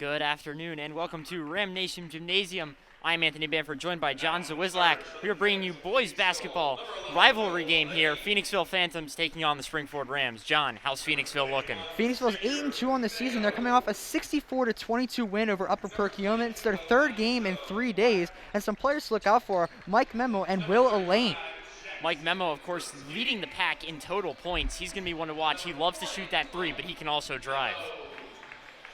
Good afternoon and welcome to Ram Nation Gymnasium. I'm Anthony Bamford, joined by John Zawizlak. We are bringing you boys basketball rivalry game here. Phoenixville Phantoms taking on the Springford Rams. John, how's Phoenixville looking? Phoenixville's 8-2 on the season. They're coming off a 64-22 win over Upper Perkiomen. It's their third game in 3 days, and some players to look out for: Mike Memo and Will Elaine. Mike Memo, of course, leading the pack in total points. He's going to be one to watch. He loves to shoot that three, but he can also drive.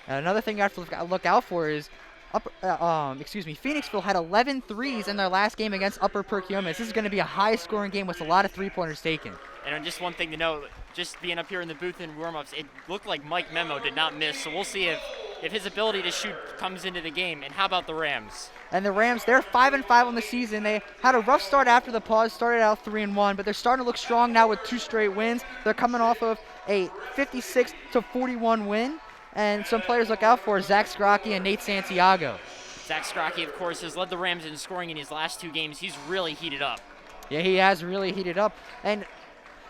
And another thing you have to look out for is Phoenixville had 11 threes in their last game against Upper Perkiomen. This is going to be a high-scoring game with a lot of three-pointers taken. And just one thing to note, just being up here in the booth in warm-ups, it looked like Mike Memo did not miss, so we'll see if his ability to shoot comes into the game. And how about the Rams? And the Rams, they're 5-5 on the season. They had a rough start after the pause, started out 3-1, but they're starting to look strong now with 2 straight wins. They're coming off of a 56-41 win. And some players look out for: Zach Scrocky and Nate Santiago. Zach Scrocky, of course, has led the Rams in scoring in his last 2 games. He's really heated up. Yeah, he has really heated up. And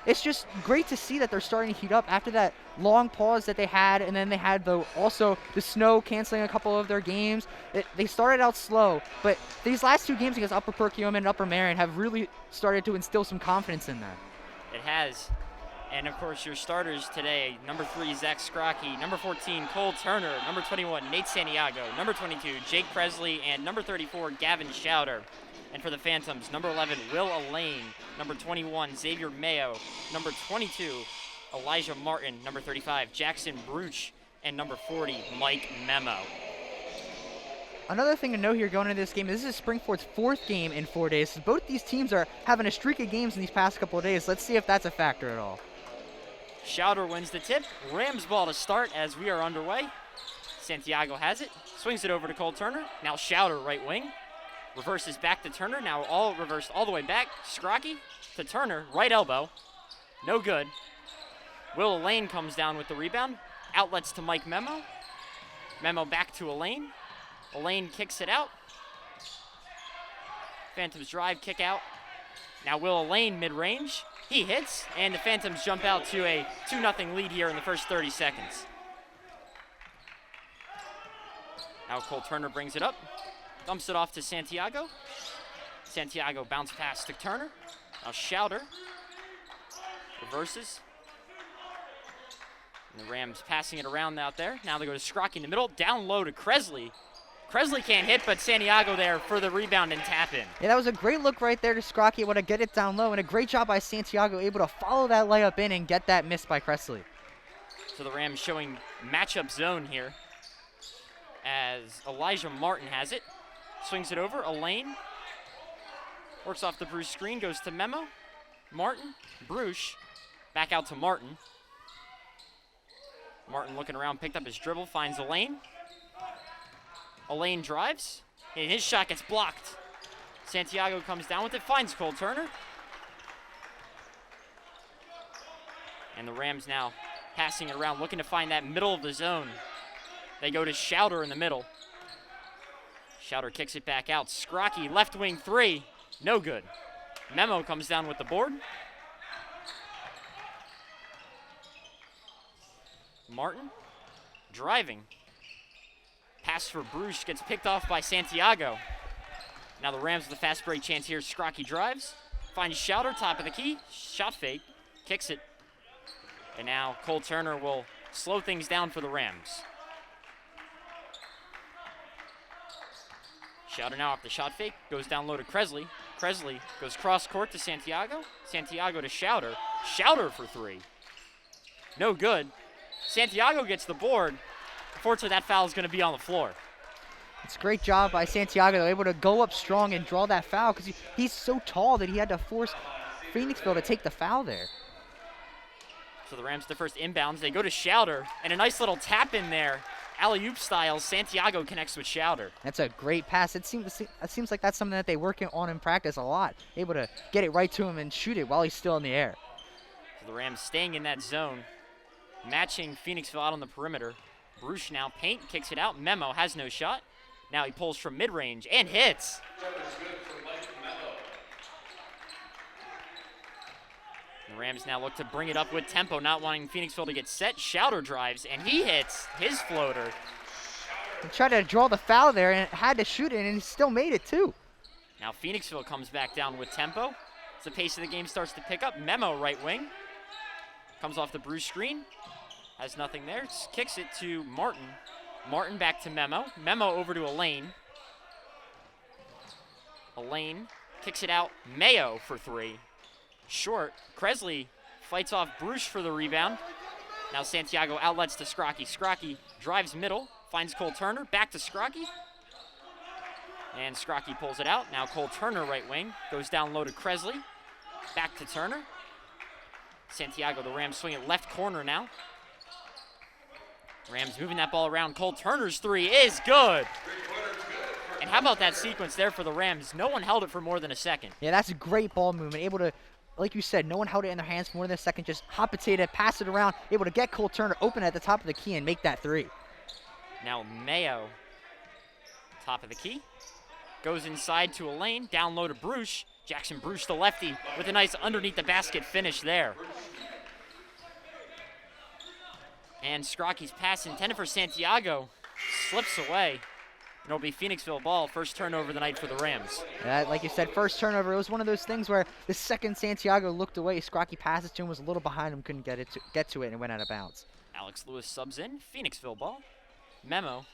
it's just great to see that they're starting to heat up after that long pause that they had, and then they had also the snow canceling a couple of their games. They started out slow, but these last 2 games against Upper Perkiomen and Upper Marion have really started to instill some confidence in them. It has. And, of course, your starters today: number 3, Zach Scrocky; number 14, Cole Turner; number 21, Nate Santiago; number 22, Jake Presley; and number 34, Gavin Schauder. And for the Phantoms, number 11, Will Elaine; number 21, Xavier Mayo; number 22, Elijah Martin; number 35, Jackson Bruch; and number 40, Mike Memo. Another thing to note here going into this game: this is Springford's 4th game in 4 days. Both these teams are having a streak of games in these past couple of days. Let's see if that's a factor at all. Schauder wins the tip. Rams ball to start as we are underway. Santiago has it. Swings it over to Cole Turner. Now Schauder, right wing. Reverses back to Turner. Now all reversed all the way back. Scrocky to Turner. Right elbow. No good. Will Elaine comes down with the rebound. Outlets to Mike Memo. Memo back to Elaine. Elaine kicks it out. Phantoms drive, kick out. Now Will Elaine mid-range. He hits, and the Phantoms jump out to a 2-0 lead here in the first 30 seconds. Now Cole Turner brings it up. Dumps it off to Santiago. Santiago bounce pass to Turner. Now Schauder reverses. And the Rams passing it around out there. Now they go to Scrocky in the middle. Down low to Presley. Presley can't hit, but Santiago there for the rebound and tap in. Yeah, that was a great look right there to Scrocky, able to get it down low, and a great job by Santiago, able to follow that layup in and get that miss by Presley. So the Rams showing matchup zone here as Elijah Martin has it. Swings it over, Elaine. Works off the Bruce screen, goes to Memo. Martin, Bruce, back out to Martin. Martin looking around, picked up his dribble, finds Elaine. Elaine drives, and his shot gets blocked. Santiago comes down with it, finds Cole Turner. And the Rams now passing it around, looking to find that middle of the zone. They go to Schauder in the middle. Schauder kicks it back out. Scrocky, left wing 3, no good. Memo comes down with the board. Martin driving. Pass for Bruce gets picked off by Santiago. Now the Rams with a fast break chance here. Scrocky drives, finds Schauder, top of the key, shot fake, kicks it. And now Cole Turner will slow things down for the Rams. Schauder now off the shot fake, goes down low to Presley. Presley goes cross court to Santiago. Santiago to Schauder. Schauder for 3. No good. Santiago gets the board. Unfortunately, that foul is going to be on the floor. It's a great job by Santiago. They're able to go up strong and draw that foul because he's so tall that he had to force Phoenixville to take the foul there. So the Rams, the first inbounds, they go to Schauder, and a nice little tap in there. Alley-oop style, Santiago connects with Schauder. That's a great pass. It seems like that's something that they work on in practice a lot. Able to get it right to him and shoot it while he's still in the air. So the Rams staying in that zone, matching Phoenixville out on the perimeter. Bruce now paint, kicks it out. Memo has no shot. Now he pulls from mid-range and hits. The Rams now look to bring it up with tempo, not wanting Phoenixville to get set. Schauder drives, and he hits his floater. He tried to draw the foul there and had to shoot it, and he still made it too. Now Phoenixville comes back down with tempo. As the pace of the game starts to pick up, Memo right wing. Comes off the Bruce screen. Has nothing there. Kicks it to Martin. Martin back to Memo. Memo over to Elaine. Elaine kicks it out. Mayo for three. Short. Kresley fights off Bruce for the rebound. Now Santiago outlets to Scrocky. Scrocky drives middle. Finds Cole Turner. Back to Scrocky. And Scrocky pulls it out. Now Cole Turner right wing. Goes down low to Kresley. Back to Turner. Santiago, the Rams swing it left corner now. Rams moving that ball around. Cole Turner's three is good. And how about that sequence there for the Rams? No one held it for more than a second. Yeah, that's a great ball movement. Able to, like you said, no one held it in their hands for more than a second. Just hot potato, pass it around. Able to get Cole Turner open at the top of the key and make that three. Now Mayo, top of the key. Goes inside to Elaine. Down low to Bruce. Jackson Bruce, the lefty, with a nice underneath the basket finish there. And Scrocky's pass intended for Santiago slips away. And it'll be Phoenixville ball. First turnover of the night for the Rams. Yeah, like you said, first turnover. It was one of those things where the second Santiago looked away, Scrocky passes to him, was a little behind him, couldn't get to it, and it went out of bounds. Alex Lewis subs in. Phoenixville ball. Memo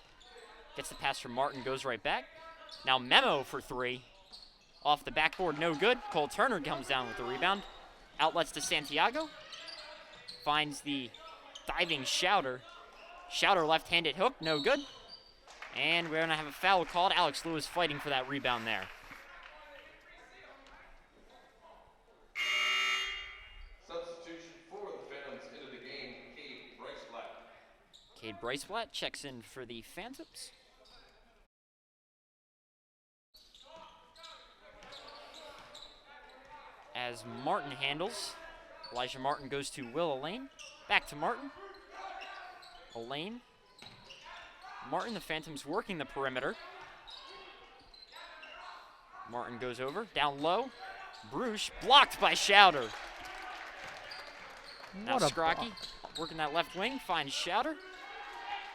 gets the pass from Martin, goes right back. Now Memo for three. Off the backboard, no good. Cole Turner comes down with the rebound. Outlets to Santiago. Finds the diving Schauder. Schauder left-handed hook, no good. And we're gonna have a foul called. Alex Lewis fighting for that rebound there. Substitution for the Phantoms into the game, Cade Bryceblatt. Cade Bryceblatt checks in for the Phantoms. As Martin handles, Elijah Martin goes to Will Elaine. Back to Martin. Elaine. Martin, the Phantoms working the perimeter. Martin goes over, down low. Bruce blocked by Schauder. Now What a Scrocky block. working that left wing, finds Schauder.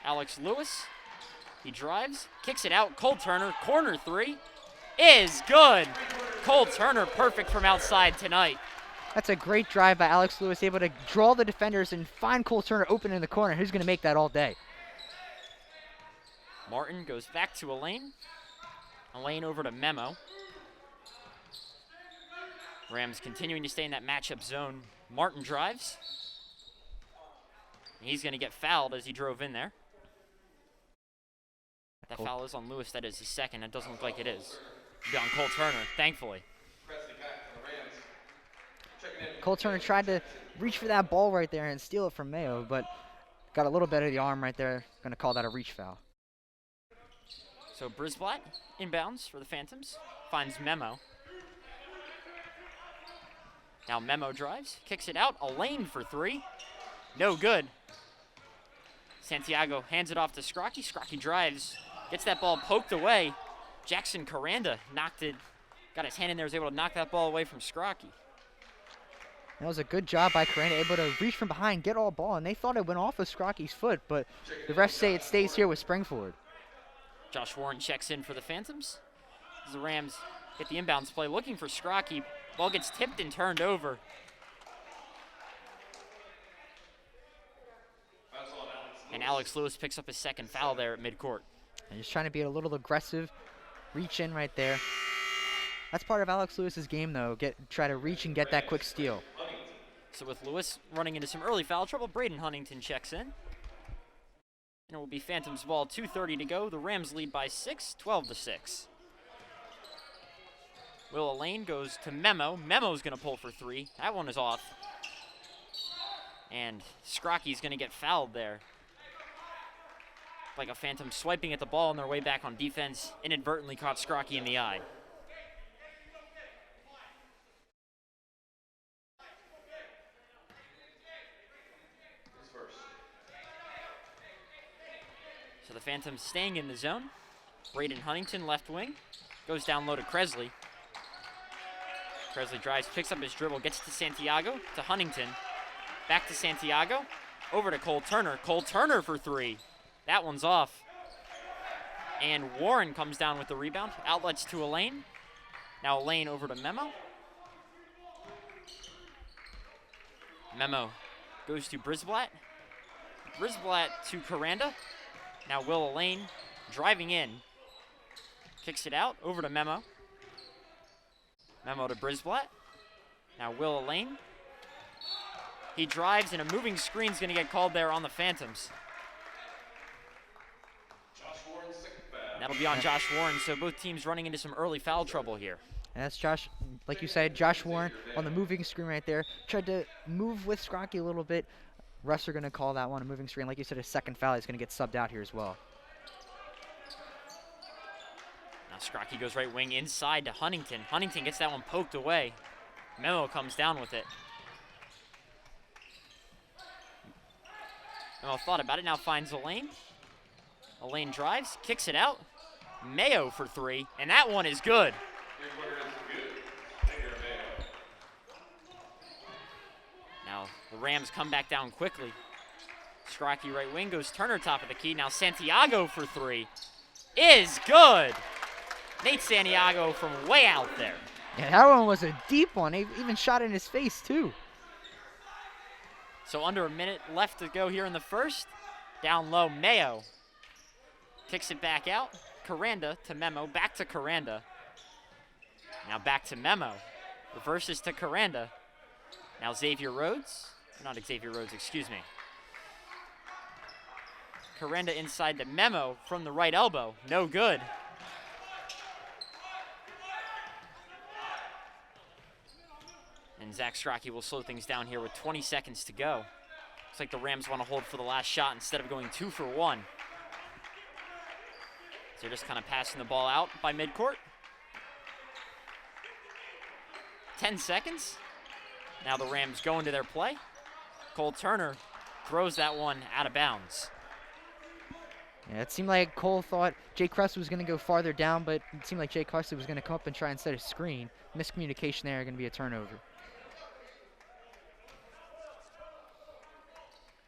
Alex Lewis, he drives, kicks it out. Cole Turner, corner three, is good. Cole Turner perfect from outside tonight. That's a great drive by Alex Lewis, able to draw the defenders and find Cole Turner open in the corner. Who's going to make that all day? Martin goes back to Elaine. Elaine over to Memo. Rams continuing to stay in that matchup zone. Martin drives. He's going to get fouled as he drove in there. That foul is on Lewis. That is his second. It doesn't look like it is. It'll be on Cole Turner, thankfully. Cole Turner tried to reach for that ball right there and steal it from Mayo, but got a little bit of the arm right there. Going to call that a reach foul. So Brisblatt inbounds for the Phantoms. Finds Memo. Now Memo drives, kicks it out. Elaine for three. No good. Santiago hands it off to Scrocky. Scrocky drives, gets that ball poked away. Jackson Caranda knocked it, got his hand in there, was able to knock that ball away from Scrocky. That was a good job by Caranda, able to reach from behind, get all ball, and they thought it went off of Scrocky's foot, but the refs say it stays here with Springford. Josh Warren checks in for the Phantoms. As the Rams get the inbounds play, looking for Scrocky. Ball gets tipped and turned over. And Alex Lewis picks up his second foul there at midcourt. And he's trying to be a little aggressive, reach in right there. That's part of Alex Lewis's game, though. Try to reach and get that quick steal. So with Lewis running into some early foul trouble, Braden Huntington checks in. And it will be Phantoms ball, 2:30 to go. The Rams lead by 6, 12-6. Will Elaine goes to Memo. Memo's going to pull for three. That one is off. And Scrocky's going to get fouled there. Like a Phantom swiping at the ball on their way back on defense. Inadvertently caught Scrocky in the eye. So the Phantoms staying in the zone. Braden Huntington, left wing. Goes down low to Kresley. Kresley drives, picks up his dribble, gets to Santiago, to Huntington. Back to Santiago. Over to Cole Turner. Cole Turner for three. That one's off. And Warren comes down with the rebound. Outlets to Elaine. Now Elaine over to Memo. Memo goes to Brisblatt. Brisblatt to Coranda. Now Will Elaine driving in. Kicks it out over to Memo. Memo to Brisblatt. Now Will Elaine. He drives and a moving screen's going to get called there on the Phantoms. That'll be on Josh Warren, so both teams running into some early foul trouble here. And that's Josh, like you said, Josh Warren on the moving screen right there. Tried to move with Scrocky a little bit. Refs are going to call that one a moving screen. Like you said, a second foul is going to get subbed out here as well. Now Scrocky goes right wing inside to Huntington. Huntington gets that one poked away. Memo comes down with it. Memo thought about it, now finds Elaine. Elaine drives, kicks it out. Mayo for three, and that one is good. Now the Rams come back down quickly. Scrocky right wing goes Turner top of the key. Now Santiago for three is good. Nate Santiago from way out there. Yeah, that one was a deep one. He even shot in his face too. So under a minute left to go here in the first. Down low, Mayo kicks it back out. Coranda to Memo, back to Coranda. Now back to Memo. Reverses to Coranda. Now Xavier Rhodes. Not Xavier Rhodes, excuse me. Coranda inside to Memo from the right elbow. No good. And Zach Strachey will slow things down here with 20 seconds to go. Looks like the Rams want to hold for the last shot instead of going 2 for 1. So they're just kind of passing the ball out by midcourt. 10 seconds. Now the Rams go into their play. Cole Turner throws that one out of bounds. Yeah, it seemed like Cole thought Jay Crest was going to go farther down, but it seemed like Jay Crest was going to come up and try and set a screen. Miscommunication there, going to be a turnover.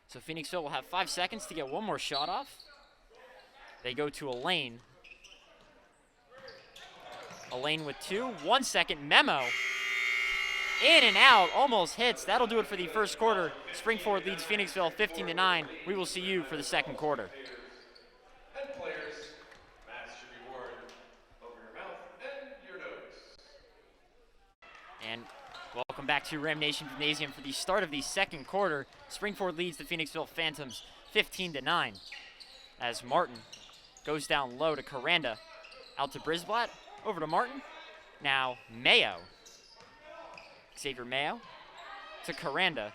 So Phoenixville will have 5 seconds to get one more shot off. They go to Elaine. Elaine with 2. 1 second. Memo. In and out. Almost hits. That'll do it for the first quarter. Springford leads Phoenixville 15-9. We will see you for the second quarter. And players, masks should be worn over your mouth and your nose. And welcome back to Ram Nation Gymnasium for the start of the second quarter. Springford leads the Phoenixville Phantoms 15-9. As Martin goes down low to Coranda. Out to Brisblatt. Over to Martin. Now Mayo. Xavier Mayo to Coranda.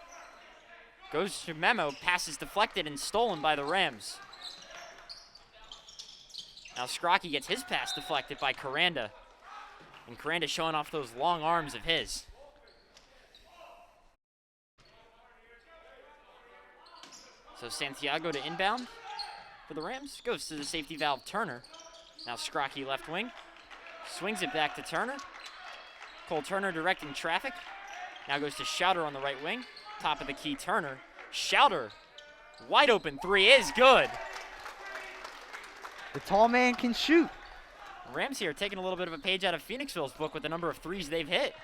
Goes to Memo. Pass is deflected and stolen by the Rams. Now Scrocky gets his pass deflected by Coranda. And Coranda showing off those long arms of his. So Santiago to inbound for the Rams. Goes to the safety valve, Turner. Now Scrocky left wing. Swings it back to Turner. Cole Turner directing traffic. Now goes to Schauter on the right wing. Top of the key, Turner. Schauter, wide open three is good. The tall man can shoot. Rams here taking a little bit of a page out of Phoenixville's book with the number of threes they've hit.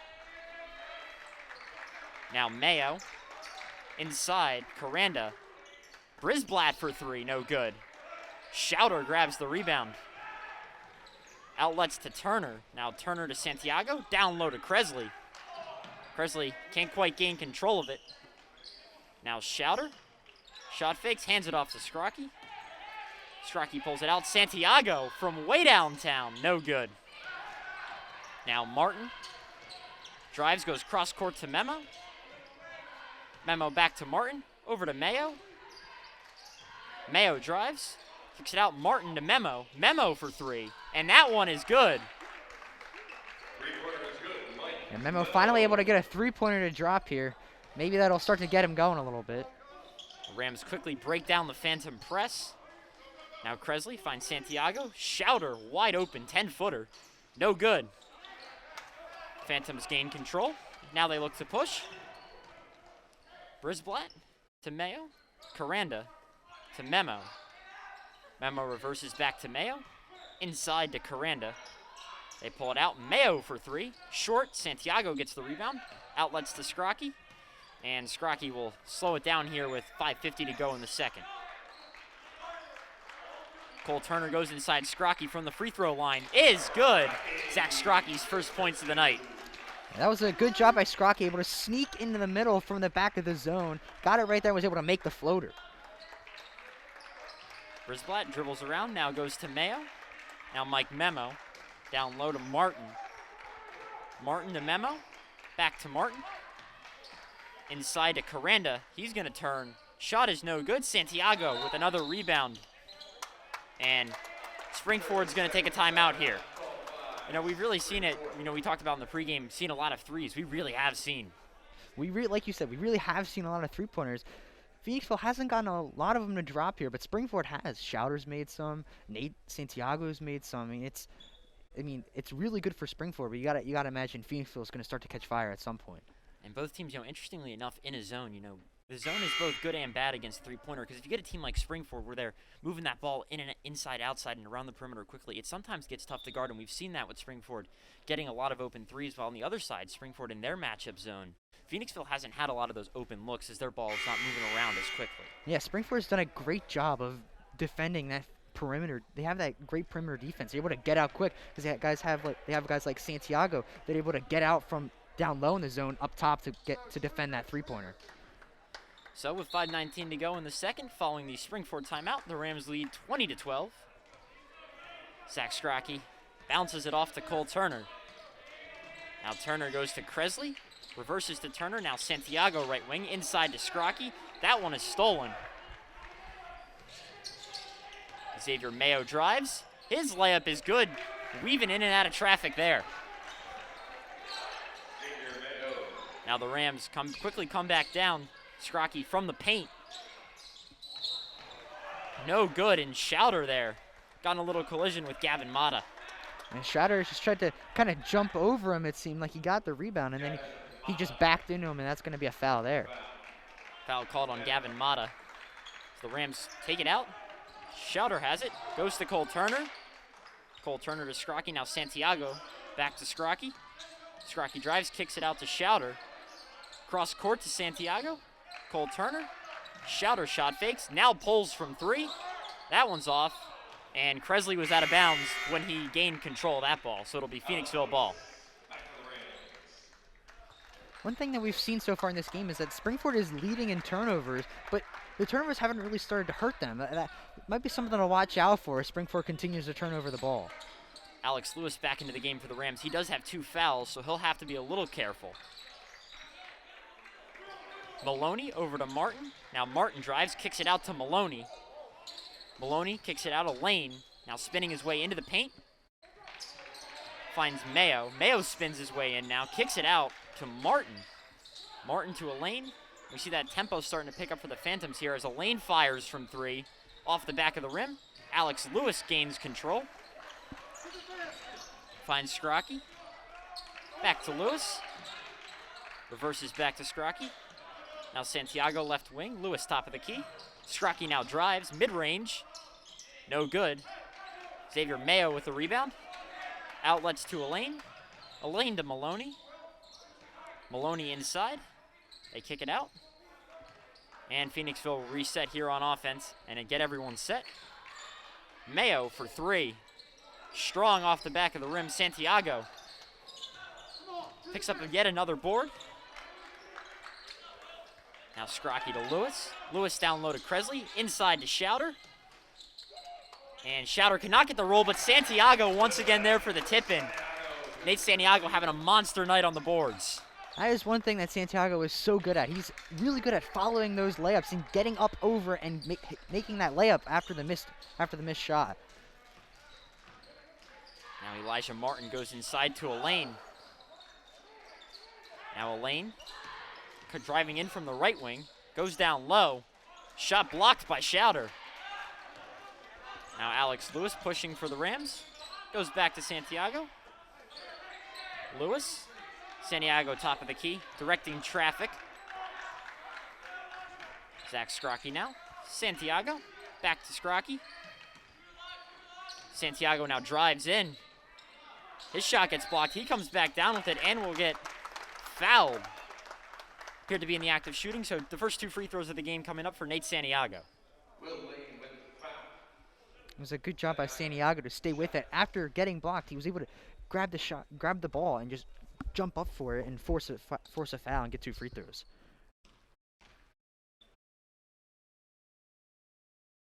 Now Mayo inside, Coranda. Brisblatt for 3, no good. Schauter grabs the rebound. Outlets to Turner. Now Turner to Santiago. Down low to Kresley. Kresley can't quite gain control of it. Now Schauter. Shot fakes, hands it off to Scrocky. Scrocky pulls it out. Santiago from way downtown. No good. Now Martin. Drives, goes cross court to Memo. Memo back to Martin. Over to Mayo. Mayo drives. Kicks it out. Martin to Memo. Memo for 3. And that one is good. And Memo finally able to get a three-pointer to drop here. Maybe that'll start to get him going a little bit. Rams quickly break down the Phantom press. Now Kresley finds Santiago. Schauter wide open, 10-footer. No good. Phantoms gain control. Now they look to push. Brisblatt to Mayo. Coranda to Memo. Memo reverses back to Mayo. inside to Coranda. They pull it out. Mayo for three. Short. Santiago gets the rebound. Outlets to Scrocky. And Scrocky will slow it down here with 5:50 to go in the second. Cole Turner goes inside Scrocky from the free throw line. Is good. Zach Scrocky's first points of the night. That was a good job by Scrocky, able to sneak into the middle from the back of the zone. Got it right there, was able to make the floater. Brisblatt dribbles around, now goes to Mayo. Now Mike Memo, down low to Martin. Martin to Memo, back to Martin. Inside to Coranda, he's gonna turn. Shot is no good. Santiago with another rebound. And Springford's gonna take a timeout here. You know, we've really seen it, you know, we talked about in the pregame, seen a lot of threes. We really have seen. Like you said, we really have seen a lot of three-pointers. Phoenixville hasn't gotten a lot of them to drop here, but Springford has. Shouter's made some. Nate Santiago's made some. I mean, it's really good for Springford, but you gotta imagine Phoenixville's gonna start to catch fire at some point. And both teams, you know, interestingly enough, in a zone, you know, the zone is both good and bad against three-pointer, because if you get a team like Springford where they're moving that ball in and inside, outside, and around the perimeter quickly, it sometimes gets tough to guard, and we've seen that with Springford getting a lot of open threes, while on the other side, Springford in their matchup zone, Phoenixville hasn't had a lot of those open looks as their ball is not moving around as quickly. Yeah, Springford's done a great job of defending that perimeter. They have that great perimeter defense. They're able to get out quick because they have guys like Santiago that are able to get out from down low in the zone up top to get to defend that three-pointer. So with 5:19 to go in the second, following the Springford timeout, the Rams lead 20-12. Zach Scrocky bounces it off to Cole Turner. Now Turner goes to Kresley, reverses to Turner. Now Santiago right wing, inside to Scrocky. That one is stolen. Xavier Mayo drives. His layup is good, weaving in and out of traffic there. Now the Rams quickly come back down. Scrocky from the paint. No good, and Schouter there. Got in a little collision with Gavin Mata. And Schouter just tried to kind of jump over him, it seemed like he got the rebound, and then he just backed into him, and that's going to be a foul there. Foul called on Gavin Mata. So the Rams take it out. Schouter has it. Goes to Cole Turner. Cole Turner to Scrocky. Now Santiago back to Scrocky. Scrocky drives, kicks it out to Schouter. Cross court to Santiago. Cole Turner. Schouter shot fakes. Now pulls from three. That one's off. And Kresley was out of bounds when he gained control of that ball. So it'll be Phoenixville ball. One thing that we've seen so far in this game is that Springford is leading in turnovers, but the turnovers haven't really started to hurt them. That might be something to watch out for as Springford continues to turn over the ball. Alex Lewis back into the game for the Rams. He does have 2 fouls, so he'll have to be a little careful. Maloney over to Martin. Now Martin drives, kicks it out to Maloney. Maloney kicks it out of Lane. Now spinning his way into the paint. Finds Mayo. Mayo spins his way in now, kicks it out to Martin. Martin to Elaine. We see that tempo starting to pick up for the Phantoms here as Elaine fires from 3 off the back of the rim. Alex Lewis gains control. Finds Scrocky. Back to Lewis. Reverses back to Scrocky. Now Santiago left wing. Lewis top of the key. Scrocky now drives. Mid-range. No good. Xavier Mayo with the rebound. Outlets to Elaine. Elaine to Maloney. Maloney inside. They kick it out. And Phoenixville will reset here on offense and get everyone set. Mayo for 3. Strong off the back of the rim. Santiago picks up yet another board. Now Scrocky to Lewis. Lewis down low to Kresley. Inside to Schouter. And Schouter cannot get the roll, but Santiago once again there for the tip-in. Nate Santiago having a monster night on the boards. That is one thing that Santiago is so good at. He's really good at following those layups and getting up over and making that layup after the missed shot. Now Elijah Martin goes inside to Elaine. Now Elaine driving in from the right wing, goes down low. Shot blocked by Schouter. Now Alex Lewis pushing for the Rams. Goes back to Santiago. Lewis. Santiago top of the key, directing traffic. Zach Scrocky now. Santiago, back to Scrocky. Santiago now drives in. His shot gets blocked. He comes back down with it and will get fouled. Appeared to be in the act of shooting, so the first 2 free throws of the game coming up for Nate Santiago. Will Lane with the foul. It was a good job by Santiago to stay with it. After getting blocked, he was able to grab the ball, and just jump up for it and force a foul and get 2 free throws.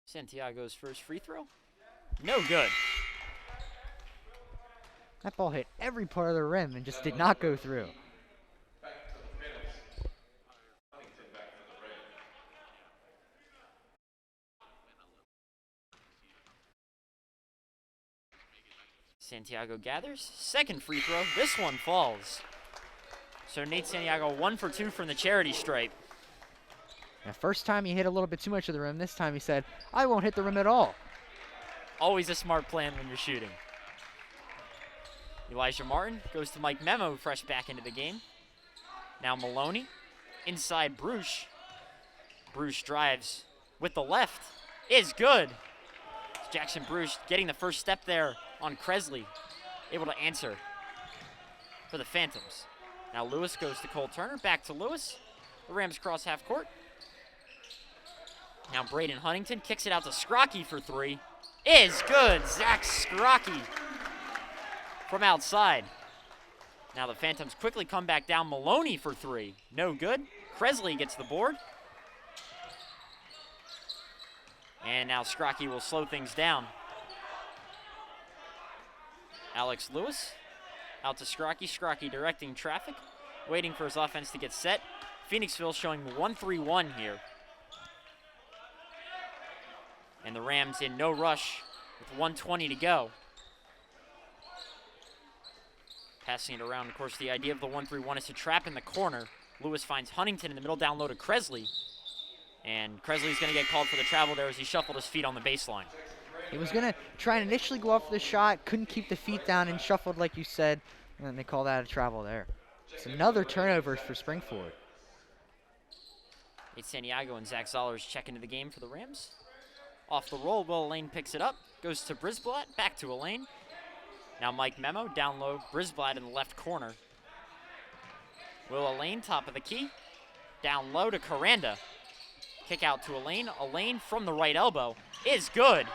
Santiago's first free throw. No good. That ball hit every part of the rim and just did not go through. Back to the Phoenix. Huntington back to the rim. Santiago gathers. Second free throw. This one falls. So Nate Santiago 1 for 2 from the charity stripe. The first time he hit a little bit too much of the rim. This time he said, I won't hit the rim at all. Always a smart plan when you're shooting. Elijah Martin goes to Mike Memo, fresh back into the game. Now Maloney, inside Bruce. Bruce drives with the left, is good. Jackson Bruce getting the first step there on Kresley, able to answer for the Phantoms. Now Lewis goes to Cole Turner, back to Lewis. The Rams cross half court. Now Braden Huntington kicks it out to Scrocky for 3. Is good, Zach Scrocky from outside. Now the Phantoms quickly come back down. Maloney for 3, no good. Kresley gets the board. And now Scrocky will slow things down. Alex Lewis out to Scrocky. Scrocky directing traffic, waiting for his offense to get set. Phoenixville showing 1-3-1 here. And the Rams in no rush with 1:20 to go. Passing it around, of course, the idea of the 1-3-1 is to trap in the corner. Lewis finds Huntington in the middle, down low to Kresley. And Kresley's going to get called for the travel there as he shuffled his feet on the baseline. He was going to try and initially go up for the shot, couldn't keep the feet down and shuffled like you said, and they call that a travel there. It's another turnover for Springford. Nate Santiago and Zach Zollers check into the game for the Rams. Off the roll, Will Elaine picks it up, goes to Brisblatt, back to Elaine. Now Mike Memo, down low, Brisblatt in the left corner. Will Elaine, top of the key, down low to Caranda. Kick out to Elaine. Elaine from the right elbow is good.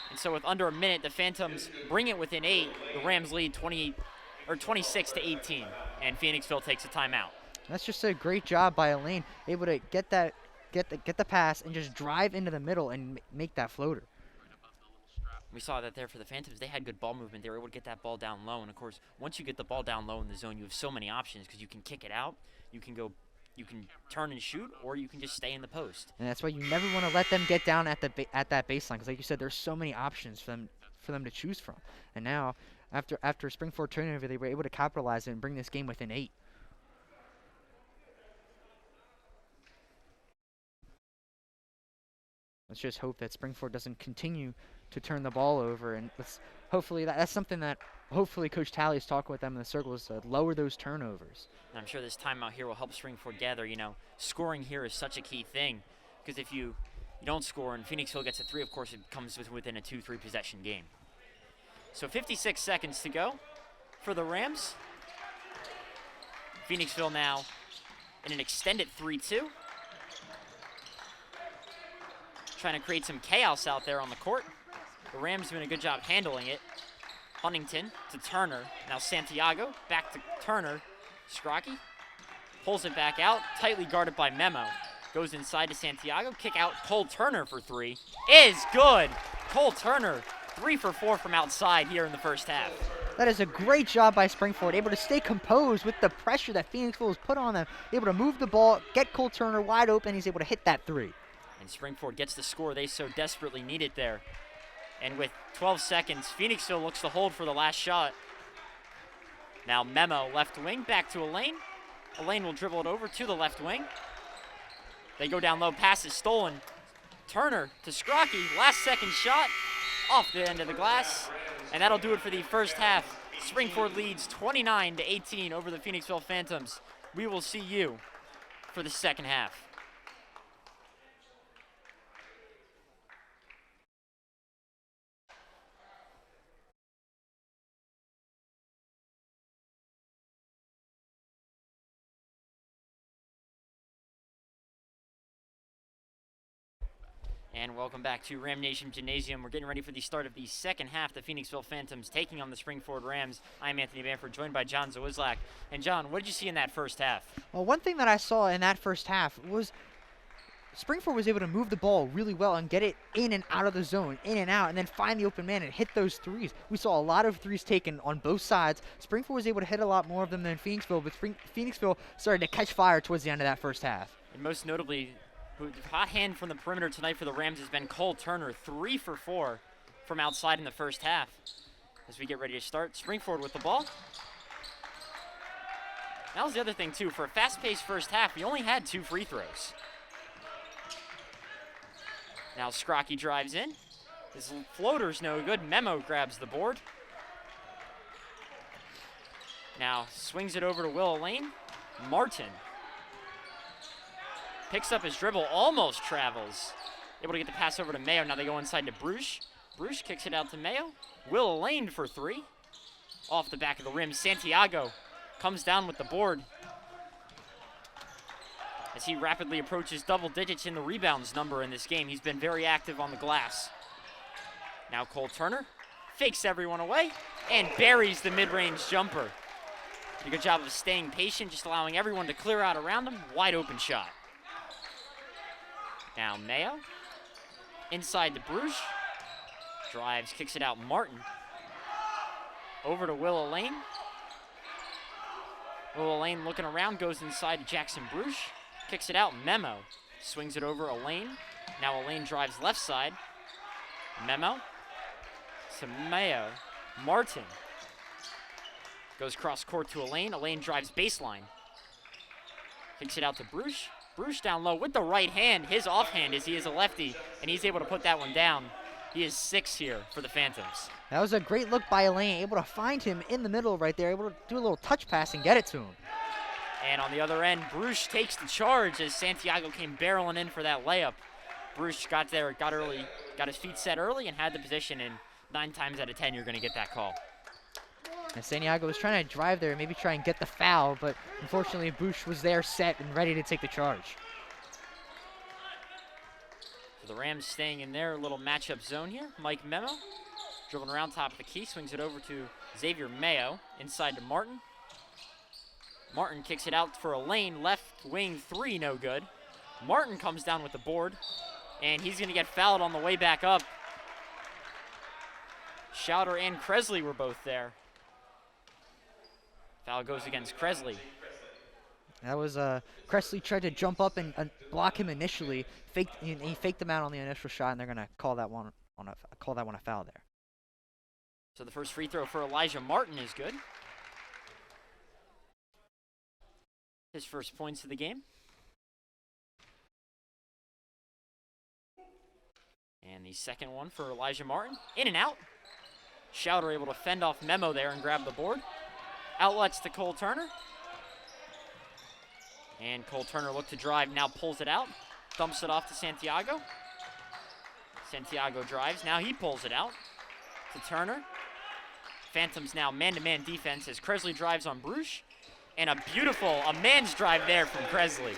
And so with under a minute, the Phantoms bring it within 8. The Rams lead 26-18, and Phoenixville takes a timeout. That's just a great job by Elaine, able to get the pass and just drive into the middle and make that floater. We saw that there for the Phantoms. They had good ball movement. They were able to get that ball down low. And, of course, once you get the ball down low in the zone, you have so many options because you can kick it out, you can turn and shoot, or you can just stay in the post. And that's why you never want to let them get down at that baseline because, like you said, there's so many options for them to choose from. And now, after a Springford turnover, they were able to capitalize it and bring this game within 8. Let's just hope that Springford doesn't continue to turn the ball over, and hopefully that's something that hopefully Coach Talley is talking with them in the circles to lower those turnovers. And I'm sure this timeout here will help Springford gather. You know, scoring here is such a key thing because if you don't score and Phoenixville gets a 3, of course, it comes within a 2-3 possession game. So 56 seconds to go for the Rams. Phoenixville now in an extended 3-2. Trying to create some chaos out there on the court. The Rams doing a good job handling it. Huntington to Turner. Now Santiago back to Turner. Scrocky pulls it back out. Tightly guarded by Memo. Goes inside to Santiago. Kick out Cole Turner for 3. Is good. Cole Turner 3 for 4 from outside here in the first half. That is a great job by Springford, able to stay composed with the pressure that Phoenixville has put on them. Able to move the ball, get Cole Turner wide open. He's able to hit that 3. And Springford gets the score they so desperately needed there. And with 12 seconds, Phoenixville looks to hold for the last shot. Now Memo, left wing, back to Elaine. Elaine will dribble it over to the left wing. They go down low, pass is stolen. Turner to Scrocky, last second shot, off the end of the glass. And that'll do it for the first half. Springford leads 29-18 over the Phoenixville Phantoms. We will see you for the second half. And welcome back to Ram Nation Gymnasium. We're getting ready for the start of the second half. The Phoenixville Phantoms taking on the Springford Rams. I'm Anthony Bamford, joined by John Zawizlak. And John, what did you see in that first half? Well, one thing that I saw in that first half was Springford was able to move the ball really well and get it in and out of the zone, in and out, and then find the open man and hit those threes. We saw a lot of threes taken on both sides. Springford was able to hit a lot more of them than Phoenixville, but Phoenixville started to catch fire towards the end of that first half. And most notably, hot hand from the perimeter tonight for the Rams has been Cole Turner, 3 for 4 from outside in the first half. As we get ready to start, Springford with the ball. That was the other thing, too. For a fast-paced first half, we only had 2 free throws. Now Scrocky drives in. His floater's no good. Memo grabs the board. Now swings it over to Will Lane. Martin picks up his dribble, almost travels. Able to get the pass over to Mayo. Now they go inside to Bruce. Bruce kicks it out to Mayo. Will Lane for 3. Off the back of the rim. Santiago comes down with the board as he rapidly approaches double digits in the rebounds number in this game. He's been very active on the glass. Now Cole Turner fakes everyone away and buries the mid-range jumper. Did a good job of staying patient, just allowing everyone to clear out around him. Wide open shot. Now Mayo inside to Bruce. Drives, kicks it out. Martin over to Will Lane. Will Lane looking around, goes inside to Jackson Bruce. Kicks it out. Memo swings it over Elaine. Now Elaine drives left side. Memo to Mayo. Martin goes cross court to Elaine. Elaine drives baseline. Kicks it out to Bruce. Bruce down low with the right hand. His offhand is he is a lefty, and he's able to put that one down. He is 6 here for the Phantoms. That was a great look by Elaine, able to find him in the middle right there, able to do a little touch pass and get it to him. And on the other end, Bruce takes the charge as Santiago came barreling in for that layup. Bruce got there, got his feet set early and had the position, and 9 times out of 10 you're going to get that call. And Santiago was trying to drive there, maybe try and get the foul, but unfortunately Bruce was there set and ready to take the charge. So the Rams staying in their little matchup zone here. Mike Memo dribbling around top of the key, swings it over to Xavier Mayo, inside to Martin. Martin kicks it out for Elaine, left wing 3, no good. Martin comes down with the board, and he's going to get fouled on the way back up. Schauder and Kresley were both there. Foul goes against Kresley. That was Kresley tried to jump up and block him initially. He faked him out on the initial shot, and they're going to call that one a foul there. So the first free throw for Elijah Martin is good. His first points of the game. And the second one for Elijah Martin. In and out. Schauder able to fend off Memo there and grab the board. Outlets to Cole Turner. And Cole Turner looked to drive, now pulls it out. Dumps it off to Santiago. Santiago drives, now he pulls it out to Turner. Phantoms now man-to-man defense as Kresley drives on Bruce. And a man's drive there from Kresley.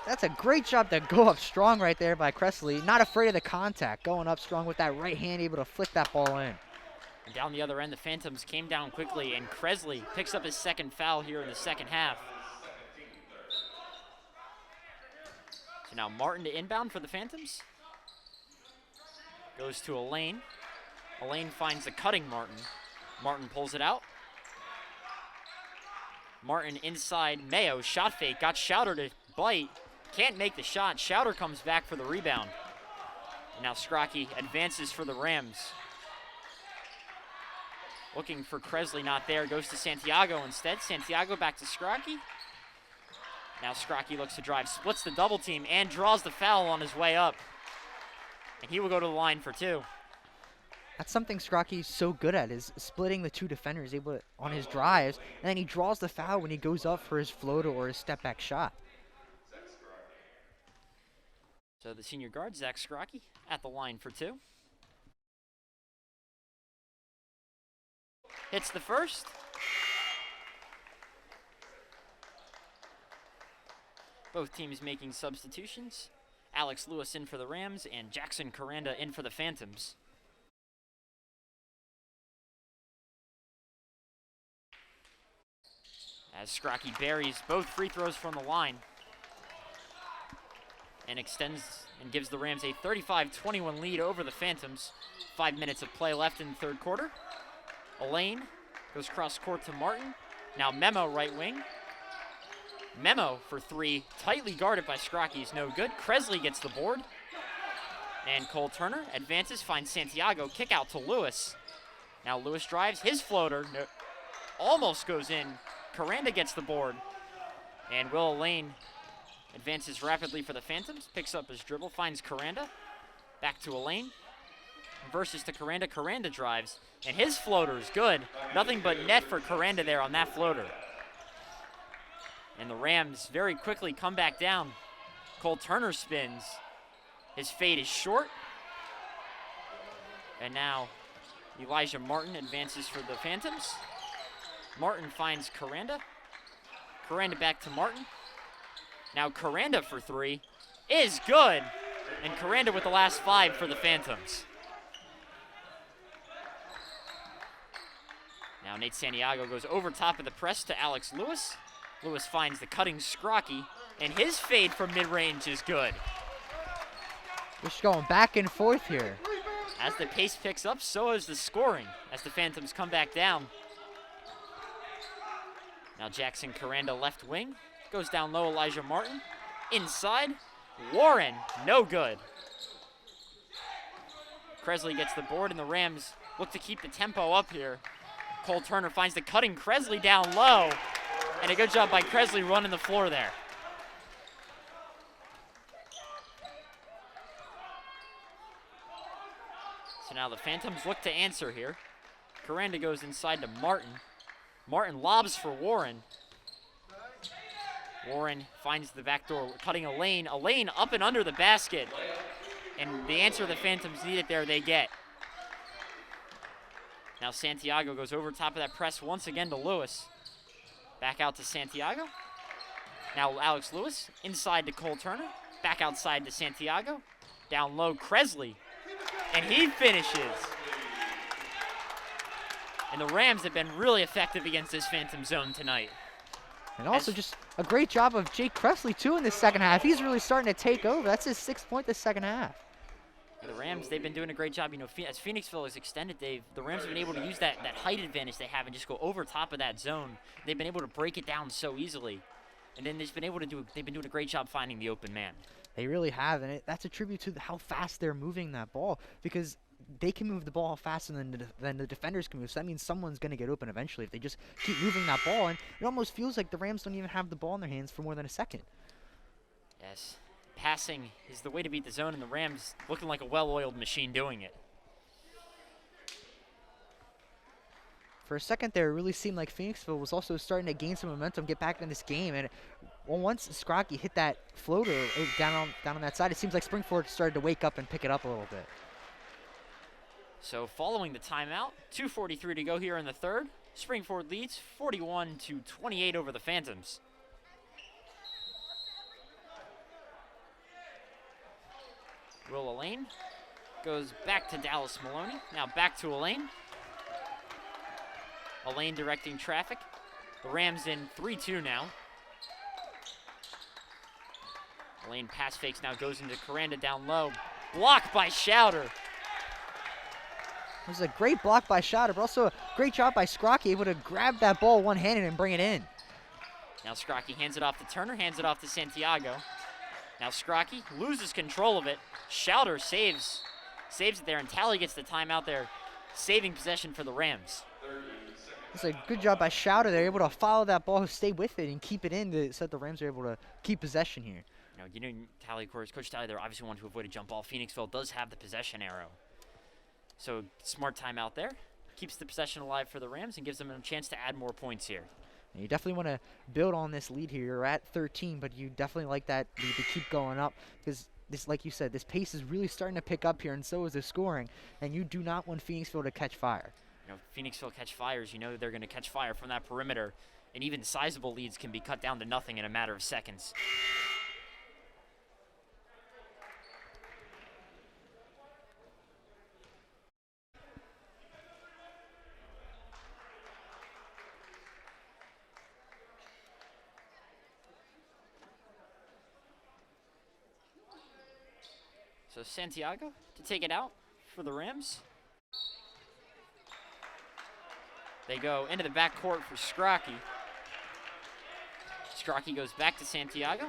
That's a great job to go up strong right there by Kresley. Not afraid of the contact, going up strong with that right hand, able to flick that ball in. And down the other end, the Phantoms came down quickly, and Kresley picks up his second foul here in the second half. So now Martin to inbound for the Phantoms. Goes to Elaine. Elaine finds the cutting Martin. Martin pulls it out. Martin inside Mayo, shot fake, got Schauder to bite. Can't make the shot. Schauder comes back for the rebound. And now Scrocky advances for the Rams. Looking for Kresley, not there. Goes to Santiago instead. Santiago back to Scrocky. Now Scrocky looks to drive, splits the double team, and draws the foul on his way up. And he will go to the line for 2. That's something Scrocky's so good at, is splitting the 2 defenders on his drives, and then he draws the foul when he goes up for his floater or his step-back shot. So the senior guard, Zach Scrocky, at the line for 2. Hits the first. Both teams making substitutions. Alex Lewis in for the Rams, and Jackson Coranda in for the Phantoms. As Scrocky buries both free throws from the line and extends and gives the Rams a 35-21 lead over the Phantoms. 5 minutes of play left in the third quarter. Elaine goes cross court to Martin. Now Memo right wing. Memo for three, tightly guarded by Scrocky, is no good. Kresley gets the board. And Cole Turner advances, finds Santiago, kick out to Lewis. Now Lewis drives, his floater almost goes in. Coranda gets the board. And Will Elaine advances rapidly for the Phantoms, picks up his dribble, finds Coranda. Back to Elaine. Versus to Coranda. Coranda drives, and his floater is good. Nothing but net for Coranda there on that floater. And the Rams very quickly come back down. Cole Turner spins. His fade is short. And now Elijah Martin advances for the Phantoms. Martin finds Coranda. Coranda back to Martin. Now Coranda for three is good. And Coranda with the last five for the Phantoms. Now Nate Santiago goes over top of the press to Alex Lewis. Lewis finds the cutting Scrocky, and his fade from mid-range is good. Just going back and forth here. As the pace picks up, so is the scoring as the Phantoms come back down. Now Jackson Coranda left wing. Goes down low, Elijah Martin. Inside, Warren, no good. Kresley gets the board, and the Rams look to keep the tempo up here. Cole Turner finds the cutting Kresley down low. And a good job by Kresley running the floor there. So now the Phantoms look to answer here. Coranda goes inside to Martin. Martin lobs for Warren. Warren finds the back door, cutting Elaine. Elaine up and under the basket. And the answer the Phantoms needed there, they get. Now Santiago goes over top of that press once again to Lewis. Back out to Santiago. Now Alex Lewis, inside to Cole Turner. Back outside to Santiago. Down low, Kresley. And he finishes. And the Rams have been really effective against this Phantom zone tonight. And also just a great job of Jake Kresley, too, in the second half. He's really starting to take over. That's his 6th point this second half. The Rams, they've been doing a great job. You know, as Phoenixville has extended, the Rams have been able to use that height advantage they have and just go over top of that zone. They've been able to break it down so easily. And then they've been doing a great job finding the open man. They really have, and that's a tribute to how fast they're moving that ball, because they can move the ball faster than the defenders can move. So that means someone's going to get open eventually if they just keep moving that ball. And it almost feels like the Rams don't even have the ball in their hands for more than a second. Yes. Passing is the way to beat the zone, and the Rams looking like a well-oiled machine doing it. For a second there, it really seemed like Phoenixville was also starting to gain some momentum, get back in this game. And once Scrocky hit that floater down on that side, it seems like Springford started to wake up and pick it up a little bit. So following the timeout, 2:43 to go here in the third. Springford leads 41-28 over the Phantoms. Will Elaine goes back to Dallas Maloney. Now back to Elaine. Elaine directing traffic. The Rams in 3-2 now. Elaine pass fakes, now goes into Coranda down low. Blocked by Schauder. It was a great block by Schauder, but also a great job by Scrocky, able to grab that ball one-handed and bring it in. Now Scrocky hands it off to Turner, hands it off to Santiago. Now Scrocky loses control of it. Schauder saves it there, and Talley gets the timeout there, saving possession for the Rams. It's a good job by Schauder. They're able to follow that ball, stay with it, and keep it in so that the Rams are able to keep possession here. You know, Talley, of course, Coach Talley, they're obviously wanting to avoid a jump ball. Phoenixville does have the possession arrow. So smart timeout there. Keeps the possession alive for the Rams and gives them a chance to add more points here. And you definitely want to build on this lead here. You're at 13, but you definitely like that lead to keep going up because this, like you said, this pace is really starting to pick up here, and so is the scoring. And you do not want Phoenixville to catch fire. You know, Phoenixville catch fires, you know they're going to catch fire from that perimeter, and even sizable leads can be cut down to nothing in a matter of seconds. So Santiago to take it out for the Rams. They go into the backcourt for Scrocky. Scrocky goes back to Santiago.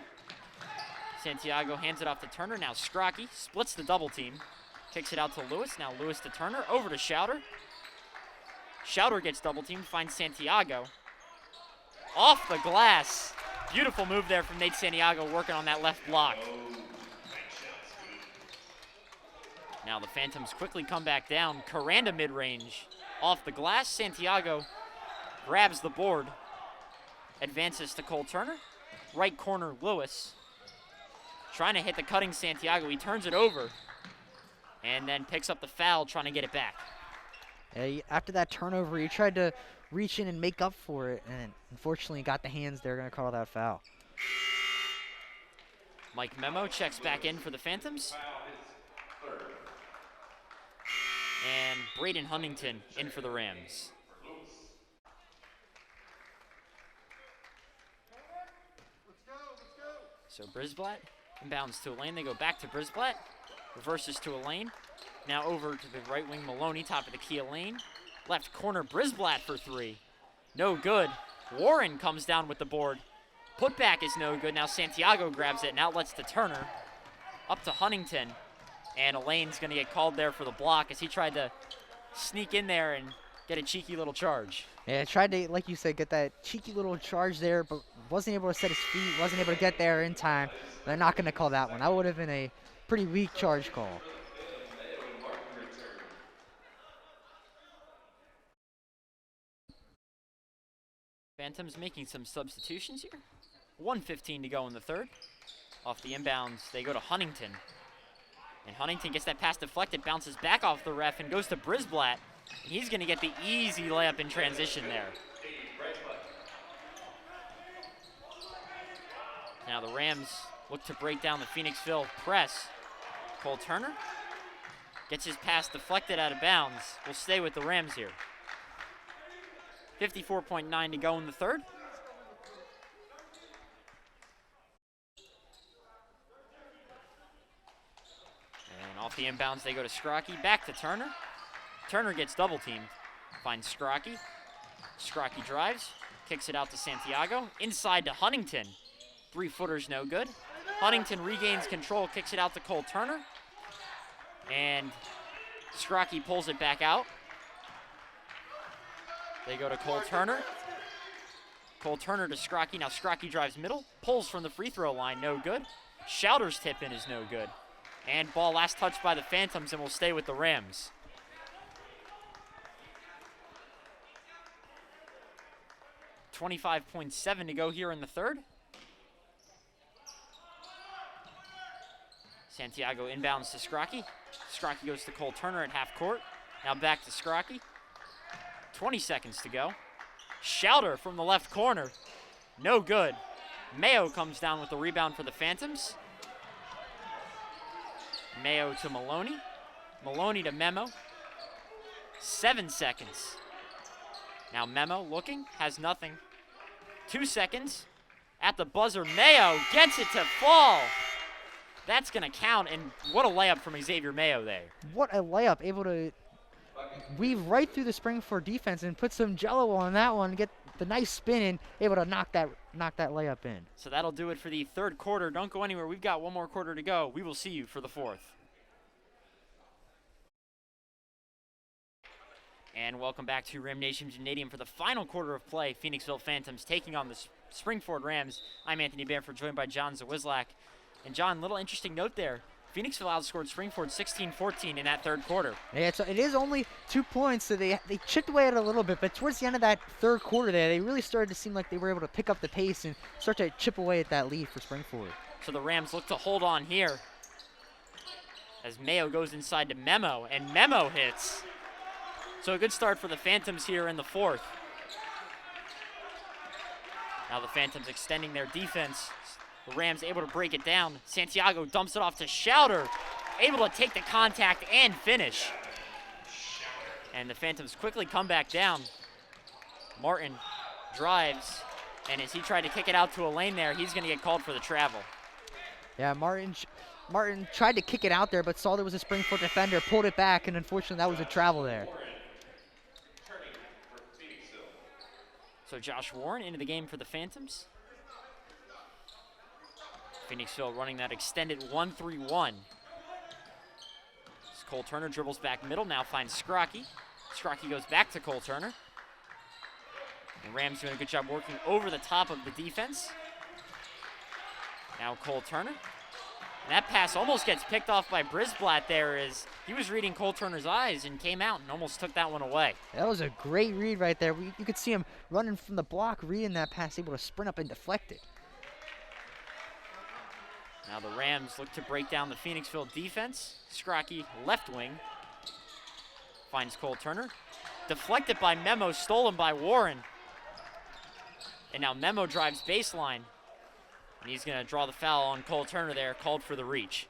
Santiago hands it off to Turner. Now Scrocky splits the double team. Kicks it out to Lewis. Now Lewis to Turner. Over to Schauder. Schauder gets double teamed. Finds Santiago. Off the glass. Beautiful move there from Nate Santiago working on that left block. Now the Phantoms quickly come back down. Caranda mid-range. Off the glass. Santiago grabs the board. Advances to Cole Turner. Right corner, Lewis. Trying to hit the cutting Santiago. He turns it over. And then picks up the foul, trying to get it back. Yeah, after that turnover, he tried to reach in and make up for it. And unfortunately got the hands there. Going to call that foul. Mike Memo checks back in for the Phantoms. And Braden Huntington in for the Rams. So Brisblatt inbounds to a lane. They go back to Brisblatt. Reverses to a lane. Now over to the right wing, Maloney, top of the key lane. Left corner, Brisblatt for three. No good. Warren comes down with the board. Putback is no good. Now Santiago grabs it and outlets to Turner. Up to Huntington. And Elaine's going to get called there for the block as he tried to sneak in there and get a cheeky little charge. Yeah, tried to, like you said, get that cheeky little charge there, but wasn't able to set his feet, wasn't able to get there in time. They're not going to call that one. That would have been a pretty weak charge call. Phantoms making some substitutions here. 1:15 to go in the third. Off the inbounds, they go to Huntington. And Huntington gets that pass deflected, bounces back off the ref, and goes to Brisblatt. And he's going to get the easy layup in transition there. Now the Rams look to break down the Phoenixville press. Cole Turner gets his pass deflected out of bounds. We'll stay with the Rams here. 54.9 to go in the third. And off the inbounds, they go to Scrocky. Back to Turner. Turner gets double teamed. Finds Scrocky. Scrocky drives. Kicks it out to Santiago. Inside to Huntington. 3-footers no good. Huntington regains control. Kicks it out to Cole Turner. And Scrocky pulls it back out. They go to Cole Turner. Cole Turner to Scrocky. Now Scrocky drives middle. Pulls from the free throw line. No good. Schauder's tip in is no good. And ball last touched by the Phantoms and will stay with the Rams. .7 to go here in the third. Santiago inbounds to Scrocky. Scrocky goes to Cole Turner at half court. Now back to Scrocky. 20 seconds to go. Schauder from the left corner. No good. Mayo comes down with the rebound for the Phantoms. Mayo to Maloney. Maloney to Memo. 7 seconds. Now Memo looking, has nothing. 2 seconds. At the buzzer, Mayo gets it to fall. That's going to count, and what a layup from Xavier Mayo there. What a layup, able to weave right through the Springford defense and put some jello on that one, get the nice spin and able to knock that layup in. So that'll do it for the third quarter. Don't go anywhere. We've got one more quarter to go. We will see you for the fourth. And welcome back to Ram Nation Gymnasium for the final quarter of play. Phoenixville Phantoms taking on the Springford Rams. I'm Anthony Bamford, joined by John Zawizlak. And John, little interesting note there. Phoenixville outscored Springford 16-14 in that third quarter. Yeah, it is only 2 points, so they chipped away at it a little bit, but towards the end of that third quarter there, they really started to seem like they were able to pick up the pace and start to chip away at that lead for Springford. So the Rams look to hold on here as Mayo goes inside to Memo, and Memo hits. So a good start for the Phantoms here in the fourth. Now the Phantoms extending their defense. The Rams able to break it down. Santiago dumps it off to Schauder, able to take the contact and finish. And the Phantoms quickly come back down. Martin drives, and as he tried to kick it out to a lane there, he's going to get called for the travel. Yeah, Martin Martin tried to kick it out there, but saw there was a Springfield defender, pulled it back, and unfortunately that was a travel there. Turning for Phoenixville. So Josh Warren into the game for the Phantoms. Phoenixville running that extended 1-3-1. Cole Turner dribbles back middle, now finds Scrocky. Scrocky goes back to Cole Turner. The Rams doing a good job working over the top of the defense. Now Cole Turner. And that pass almost gets picked off by Brisblatt there as he was reading Cole Turner's eyes and came out and almost took that one away. That was a great read right there. You could see him running from the block, reading that pass, able to sprint up and deflect it. Now the Rams look to break down the Phoenixville defense. Scrocky left wing. Finds Cole Turner. Deflected by Memo, stolen by Warren. And now Memo drives baseline. And he's going to draw the foul on Cole Turner there, called for the reach.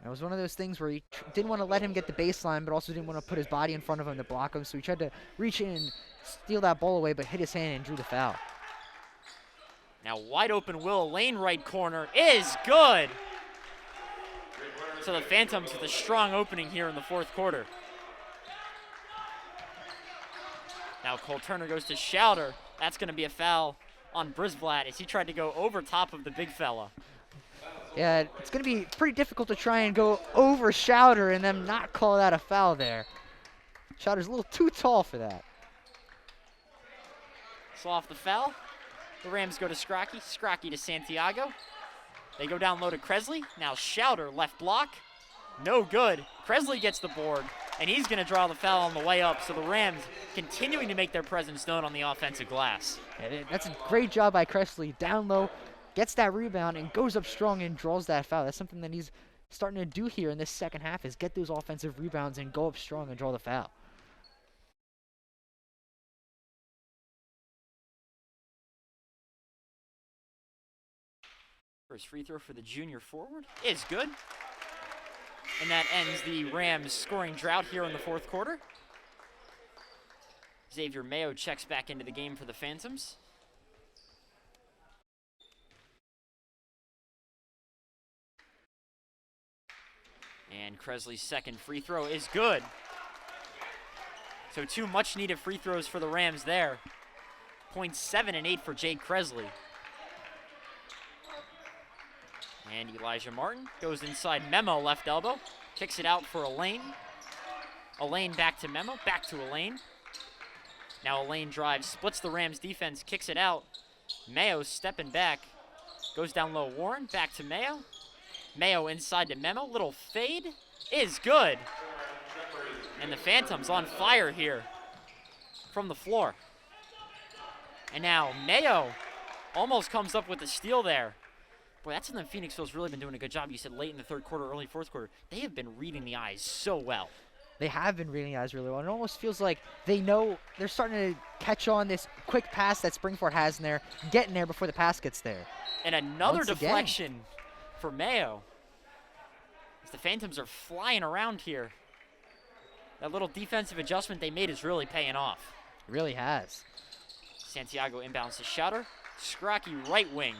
It was one of those things where he didn't want to let him get the baseline, but also didn't want to put his body in front of him to block him. So he tried to reach in and steal that ball away, but hit his hand and drew the foul. Now wide open Will, lane right corner is good. So the Phantoms with a strong opening here in the fourth quarter. Now Cole Turner goes to Schauder. That's going to be a foul on Brisblatt as he tried to go over top of the big fella. Yeah, it's going to be pretty difficult to try and go over Schauder and then not call that a foul there. Schauder's a little too tall for that. So off the foul, the Rams go to Scrocky. Scrocky to Santiago. They go down low to Kresley. Now Schauder, left block. No good. Kresley gets the board, and he's going to draw the foul on the way up. So the Rams continuing to make their presence known on the offensive glass. Yeah, that's a great job by Kresley. Down low, gets that rebound, and goes up strong and draws that foul. That's something that he's starting to do here in this second half, is get those offensive rebounds and go up strong and draw the foul. First free throw for the junior forward is good. And that ends the Rams scoring drought here in the fourth quarter. Xavier Mayo checks back into the game for the Phantoms. And Kresley's second free throw is good. So two much needed free throws for the Rams there. Points 7 and 8 for Jake Kresley. And Elijah Martin goes inside Memo, left elbow. Kicks it out for Elaine. Elaine back to Memo, back to Elaine. Now Elaine drives, splits the Rams defense, kicks it out. Mayo stepping back. Goes down low, Warren, back to Mayo. Mayo inside to Memo, little fade is good. And the Phantoms on fire here from the floor. And now Mayo almost comes up with a steal there. Boy, that's something Phoenixville's really been doing a good job. You said late in the third quarter, early fourth quarter. They have been reading the eyes so well. They have been reading the eyes really well. And it almost feels like they know they're starting to catch on this quick pass that Springford has in there, getting there before the pass gets there. And another Once deflection again for Mayo. As the Phantoms are flying around here. That little defensive adjustment they made is really paying off. It really has. Santiago inbounds to Schauder. Scrocky right wing.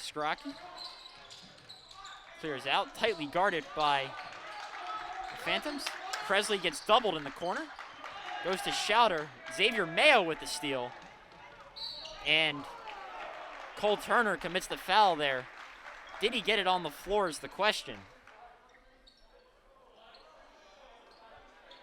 Scrocky clears out, tightly guarded by the Phantoms. Kresley gets doubled in the corner. Goes to Schauder. Xavier Mayo with the steal. And Cole Turner commits the foul there. Did he get it on the floor is the question.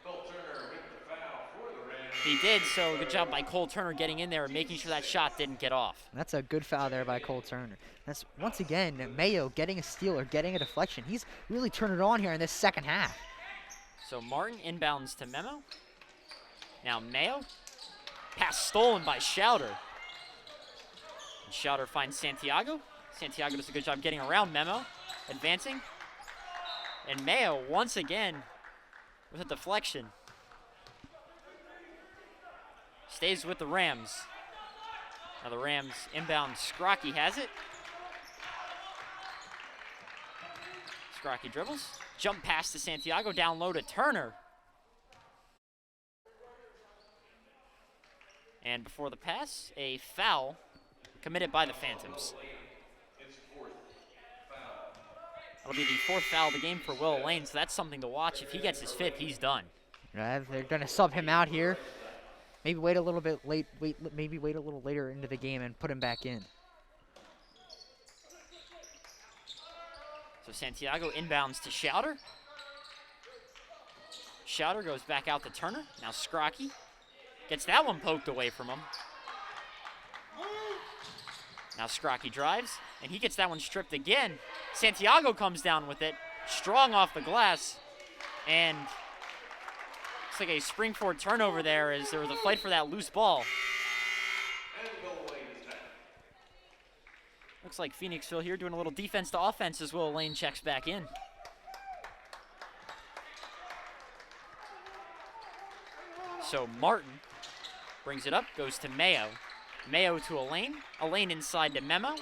Cole Turner with the foul for the Rams. He did, so good job by Cole Turner getting in there and making sure that shot didn't get off. That's a good foul there by Cole Turner. That's, once again, Mayo getting a steal or getting a deflection. He's really turned it on here in this second half. So Martin inbounds to Memo. Now Mayo. Pass stolen by Schauder. And Schauder finds Santiago. Santiago does a good job getting around Memo. Advancing. And Mayo, once again, with a deflection. Stays with the Rams. Now the Rams inbound. Scrocky has it. Scrocky dribbles. Jump pass to Santiago. Down low to Turner. And before the pass, a foul committed by the Phantoms. His fourth foul. That'll be the 4th foul of the game for Will Lane, so that's something to watch. If he gets his 5th, he's done. They're going to sub him out here. Maybe wait a little bit late. Maybe wait a little later into the game and put him back in. So Santiago inbounds to Schauder. Schauder goes back out to Turner. Now Scrocky gets that one poked away from him. Now Scrocky drives, and he gets that one stripped again. Santiago comes down with it, strong off the glass, and looks like a Springford turnover there as there was a fight for that loose ball. And Will Lane is back. Looks like Phoenixville here doing a little defense to offense as Will Lane checks back in. So Martin brings it up, goes to Mayo. Mayo to Elaine. Elaine inside to Memo.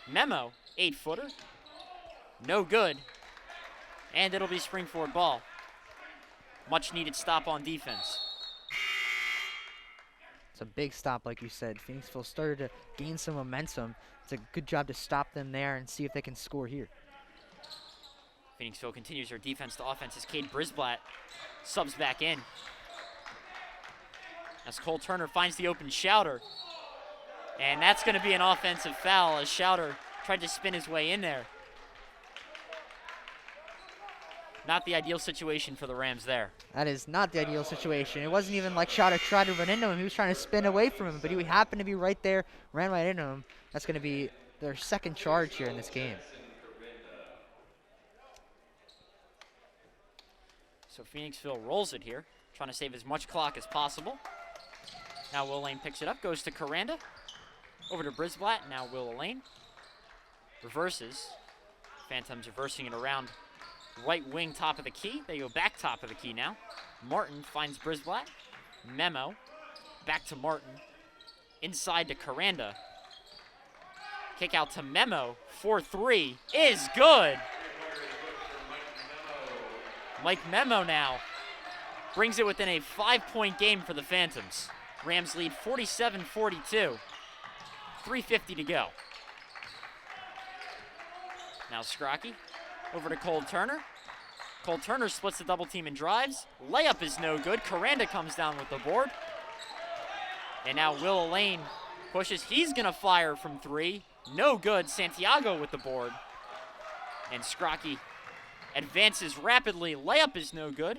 Memo, 8-footer. No good. And it'll be Springford ball. Much needed stop on defense. It's a big stop, like you said. Phoenixville started to gain some momentum. It's a good job to stop them there and see if they can score here. Phoenixville continues their defense to offense as Cade Brisblatt subs back in. As Cole Turner finds the open Schauder. And that's going to be an offensive foul as Schauder tried to spin his way in there. Not the ideal situation for the Rams there. That is not the ideal situation. It wasn't even like Schauder tried to run into him. He was trying to spin away from him, but he happened to be right there, ran right into him. That's going to be their second charge here in this game. So Phoenixville rolls it here, trying to save as much clock as possible. Now Will Lane picks it up, goes to Coranda. Over to Brisblatt, now Will Lane. Reverses. Phantoms reversing it around right wing top of the key. They go back top of the key now. Martin finds Brisblatt. Memo. Back to Martin. Inside to Coranda. Kick out to Memo. 4-3 is good. Mike Memo now brings it within a 5-point game for the Phantoms. Rams lead 47-42. 3:50 to go. Now Scrocky over to Cole Turner. Cole Turner splits the double team and drives. Layup is no good. Coranda comes down with the board. And now Will Lane pushes. He's going to fire from 3. No good. Santiago with the board. And Scrocky advances rapidly. Layup is no good.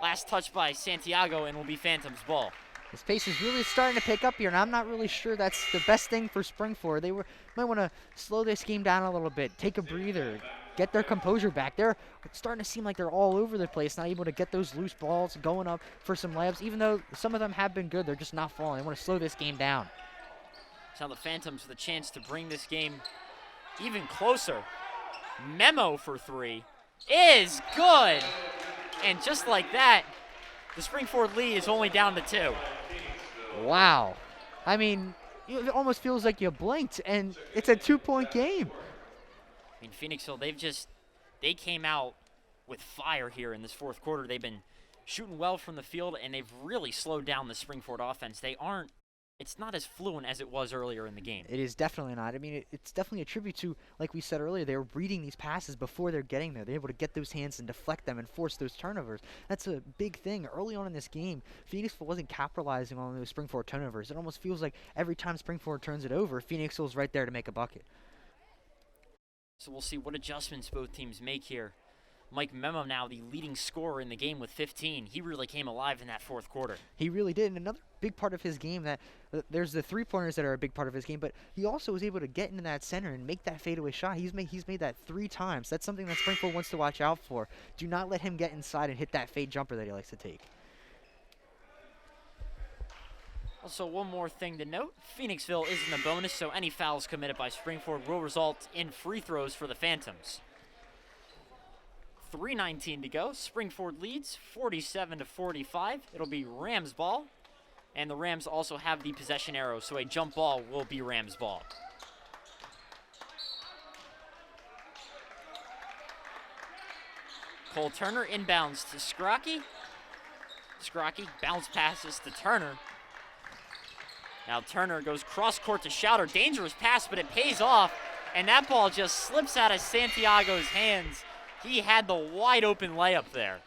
Last touch by Santiago and will be Phantoms ball. His pace is really starting to pick up here, and I'm not really sure that's the best thing for Springford. They might want to slow this game down a little bit, take a breather, get their composure back. They're starting to seem like they're all over the place, not able to get those loose balls going up for some layups. Even though some of them have been good, they're just not falling. They want to slow this game down. So now the Phantoms with a chance to bring this game even closer. Memo for 3 is good. And just like that, the Springford lead is only down to 2. Wow. I mean, it almost feels like you blinked, and it's a 2-point game. I mean, Phoenixville, they came out with fire here in this fourth quarter. They've been shooting well from the field, and they've really slowed down the Springford offense. It's not as fluent as it was earlier in the game. It is definitely not. I mean, it's definitely a tribute to, like we said earlier, they were reading these passes before they're getting there. They're able to get those hands and deflect them and force those turnovers. That's a big thing. Early on in this game, Phoenixville wasn't capitalizing on those Springford turnovers. It almost feels like every time Springford turns it over, Phoenixville's right there to make a bucket. So we'll see what adjustments both teams make here. Mike Memo now the leading scorer in the game with 15. He really came alive in that fourth quarter. He really did. And another big part of his game that there's the three-pointers that are a big part of his game, but he also was able to get into that center and make that fadeaway shot. He's made that 3 times. That's something that Springfield wants to watch out for. Do not let him get inside and hit that fade jumper that he likes to take. Also, one more thing to note, Phoenixville is in the bonus, so any fouls committed by Springford will result in free throws for the Phantoms. 3:19 to go. Springford leads 47-45. It'll be Rams ball. And the Rams also have the possession arrow, so a jump ball will be Rams ball. Cole Turner inbounds to Scrocky. Scrocky bounce passes to Turner. Now Turner goes cross court to Schauder. Dangerous pass, but it pays off. And that ball just slips out of Santiago's hands. He had the wide open layup there.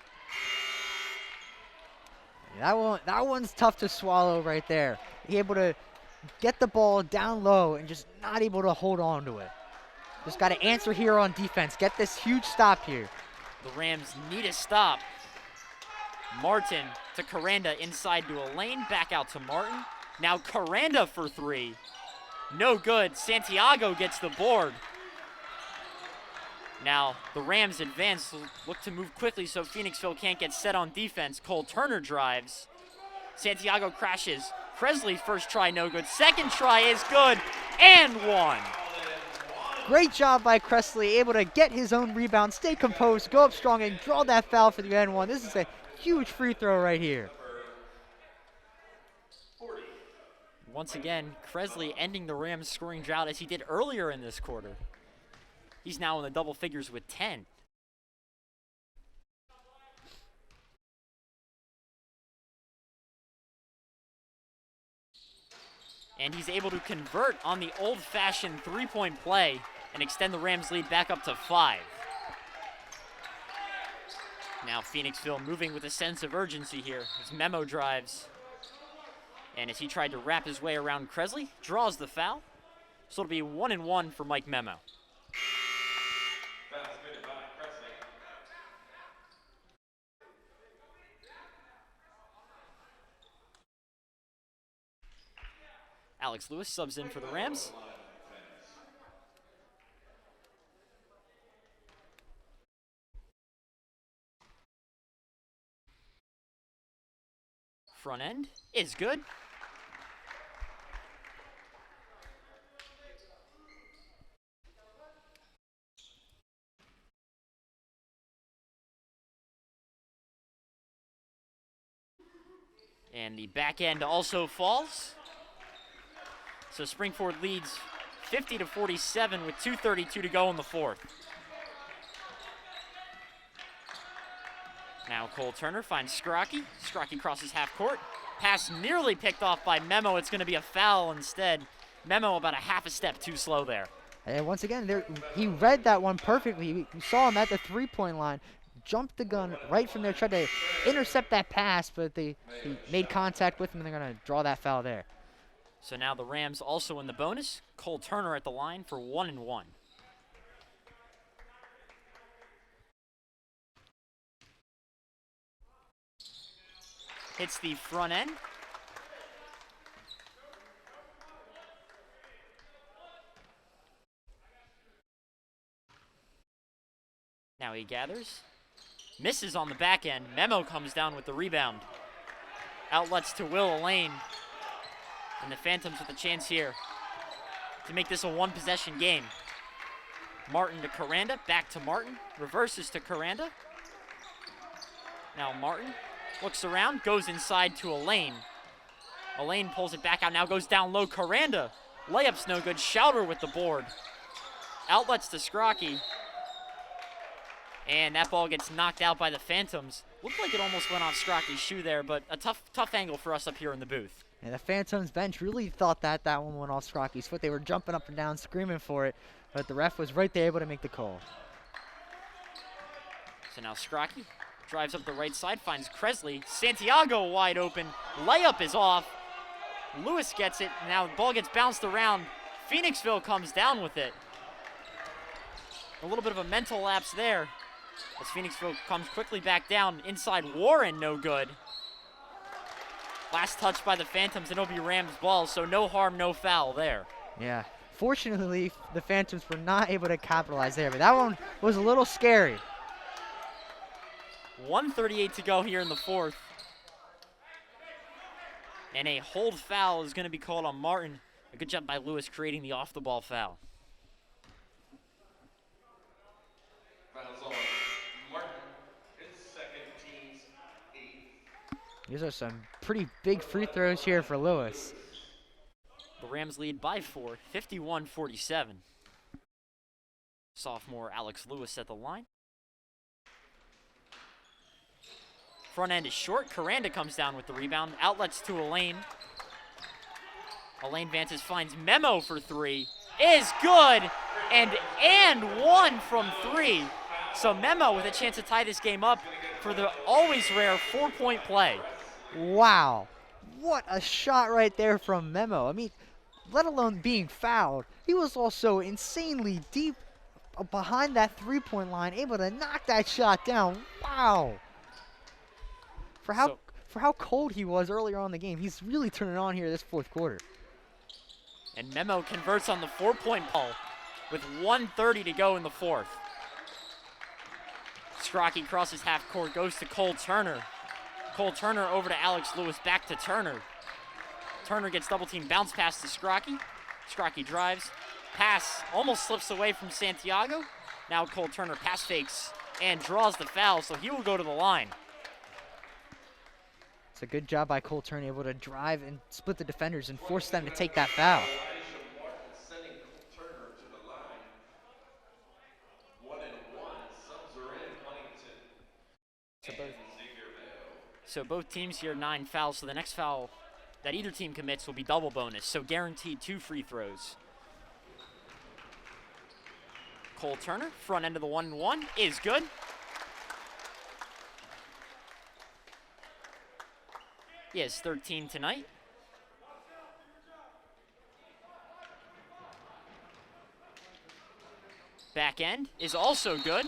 That one's tough to swallow right there. He able to get the ball down low and just not able to hold on to it. Just got to answer here on defense. Get this huge stop here. The Rams need a stop. Martin to Caranda inside to Elaine. Back out to Martin. Now Caranda for three. No good. Santiago gets the board. Now the Rams advance, look to move quickly so Phoenixville can't get set on defense. Cole Turner drives. Santiago crashes. Presley's first try, no good. Second try is good, and one. Great job by Cresley, able to get his own rebound, stay composed, go up strong, and draw that foul for the N1. This is a huge free throw right here. Once again, Cresley ending the Rams' scoring drought as he did earlier in this quarter. He's now in the double figures with 10. And he's able to convert on the old-fashioned three-point play and extend the Rams' lead back up to 5. Now Phoenixville moving with a sense of urgency here as Memo drives. And as he tried to wrap his way around Cresley, draws the foul. So it'll be 1-1 for Mike Memo. Alex Lewis subs in for the Rams. Front end is good. And the back end also falls. So Springford leads 50-47 with 2:32 to go in the fourth. Now Cole Turner finds Scrocky. Scrocky crosses half court. Pass nearly picked off by Memo. It's going to be a foul instead. Memo about a half a step too slow there. And once again, he read that one perfectly. You saw him at the three-point line. Jumped the gun right from there, tried to intercept that pass, but he made contact with him, and they're going to draw that foul there. So now the Rams also in the bonus. Cole Turner at the line for 1-1. Hits the front end. Now he gathers. Misses on the back end. Memo comes down with the rebound. Outlets to Will Elaine. And the Phantoms with a chance here to make this a one-possession game. Martin to Caranda, back to Martin. Reverses to Caranda. Now Martin looks around, goes inside to Elaine. Elaine pulls it back out, now goes down low. Caranda, layup's no good. Schauder with the board. Outlets to Scrocky. And that ball gets knocked out by the Phantoms. Looked like it almost went off Scrocky's shoe there, but a tough angle for us up here in the booth. And the Phantoms bench really thought that one went off Scrocky's foot. They were jumping up and down, screaming for it, but the ref was right there able to make the call. So now Scrocky drives up the right side, finds Cresley. Santiago wide open. Layup is off. Lewis gets it. Now the ball gets bounced around. Phoenixville comes down with it. A little bit of a mental lapse there as Phoenixville comes quickly back down. Inside Warren, no good. Last touch by the Phantoms, and it'll be Rams ball, so no harm, no foul there. Yeah. Fortunately, the Phantoms were not able to capitalize there, but that one was a little scary. 1:38 to go here in the fourth. And a hold foul is going to be called on Martin. A good job by Lewis creating the off-the-ball foul. Fouls on Martin, his second, team's 8th. These are some pretty big free throws here for Lewis. The Rams lead by 4, 51-47. Sophomore Alex Lewis at the line. Front end is short. Caranda comes down with the rebound. Outlets to Elaine. Elaine Vances finds Memo for three. Is good, and one from three. So Memo with a chance to tie this game up for the always rare 4-point play. Wow. What a shot right there from Memo. I mean, let alone being fouled, he was also insanely deep behind that three-point line, able to knock that shot down. Wow. For how cold he was earlier on in the game, he's really turning on here this fourth quarter. And Memo converts on the 4-point ball with 1:30 to go in the fourth. Scrocky crosses half court, goes to Cole Turner. Cole Turner over to Alex Lewis, back to Turner. Turner gets double team, bounce pass to Scrocky. Scrocky drives, pass almost slips away from Santiago. Now Cole Turner pass fakes and draws the foul, so he will go to the line. It's a good job by Cole Turner, able to drive and split the defenders and force them to take that foul. Sending Cole Turner to the line. 1 and 1. Subs are in. Huntington. So both teams here 9 fouls, so the next foul that either team commits will be double bonus, so guaranteed 2 free throws. Cole Turner, front end of the 1-1, is good. He has 13 tonight. Back end is also good.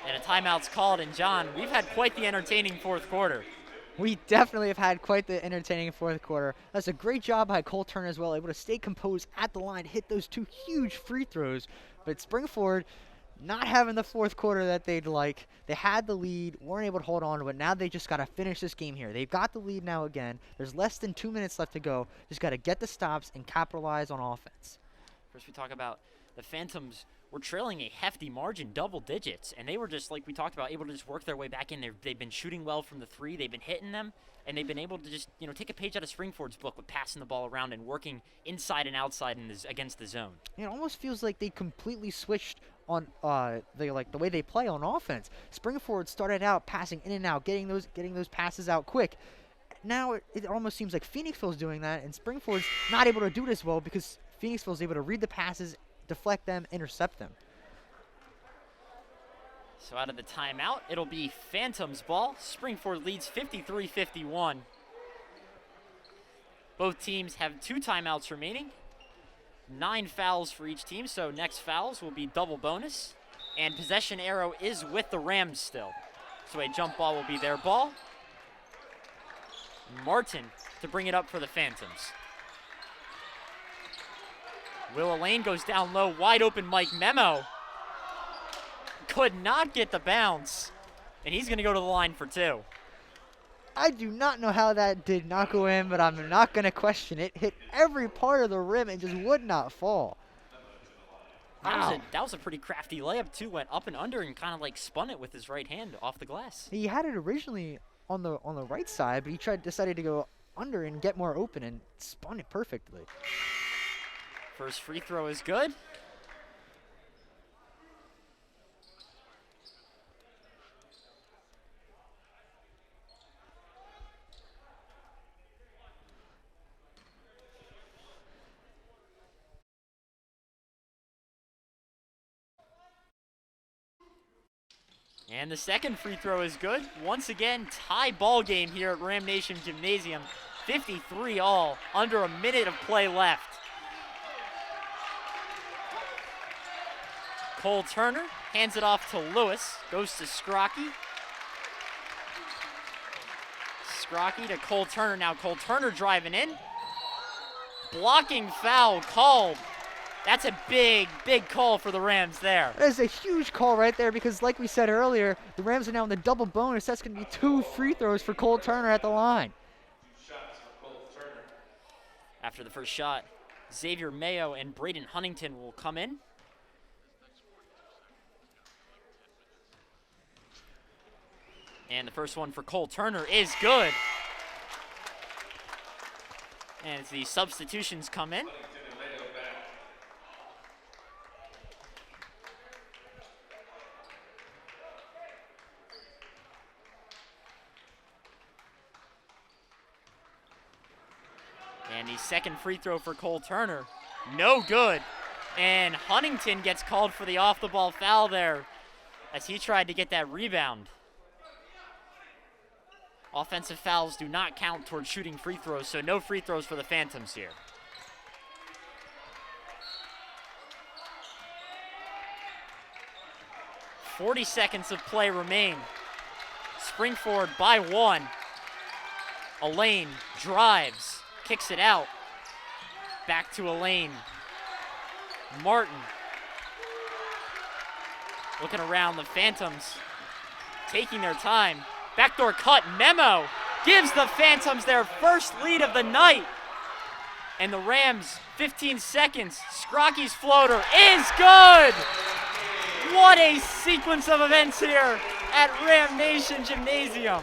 And a timeout's called, and John, we've had quite the entertaining fourth quarter. We definitely have had quite the entertaining fourth quarter. That's a great job by Cole Turner as well, able to stay composed at the line, hit those 2 huge free throws. But Springford not having the fourth quarter that they'd like. They had the lead, weren't able to hold on to it. Now they just got to finish this game here. They've got the lead now again. There's less than 2 minutes left to go. Just got to get the stops and capitalize on offense. First we talk about the Phantoms were trailing a hefty margin, double digits, and they were just, like we talked about, able to just work their way back in. They've been shooting well from the three. They've been hitting them, and they've been able to just, take a page out of Springford's book with passing the ball around and working inside and outside against the zone. It almost feels like they completely switched on the way they play on offense. Springford started out passing in and out, getting those passes out quick. Now it almost seems like Phoenixville's doing that, and Springford's not able to do it as well because Phoenixville's able to read the passes, deflect them, intercept them. So out of the timeout, it'll be Phantoms ball. Springford leads 53-51. Both teams have 2 timeouts remaining. 9 fouls for each team, so next fouls will be double bonus. And possession arrow is with the Rams still. So a jump ball will be their ball. Martin to bring it up for the Phantoms. Willa Lane goes down low, wide open Mike Memo. Could not get the bounce, and he's going to go to the line for 2. I do not know how that did not go in, but I'm not going to question it. Hit every part of the rim and just would not fall. Wow. That was a pretty crafty layup, too. Went up and under and kind of like spun it with his right hand off the glass. He had it originally on the right side, but he decided to go under and get more open and spun it perfectly. First free throw is good. And the second free throw is good. Once again, tie ball game here at Ram Nation Gymnasium. 53 all, under a minute of play left. Cole Turner hands it off to Lewis, goes to Scrocky. Scrocky to Cole Turner. Now Cole Turner driving in. Blocking foul called. That's a big, big call for the Rams there. That is a huge call right there because, like we said earlier, the Rams are now in the double bonus. That's going to be 2 free throws for Cole Turner at the line. 2 shots for Cole Turner. After the first shot, Xavier Mayo and Braden Huntington will come in. And the first one for Cole Turner is good. And as the substitutions come in, Second free throw for Cole Turner. No good. And Huntington gets called for the off-the-ball foul there as he tried to get that rebound. Offensive fouls do not count towards shooting free throws, so no free throws for the Phantoms here. .40 seconds of play remain. Springford by 1. Elaine drives, kicks it out. Back to Elaine. Martin. Looking around, the Phantoms taking their time. Backdoor cut, Memo gives the Phantoms their first lead of the night. And the Rams, 15 seconds. Scrocky's floater is good! What a sequence of events here at Ram Nation Gymnasium.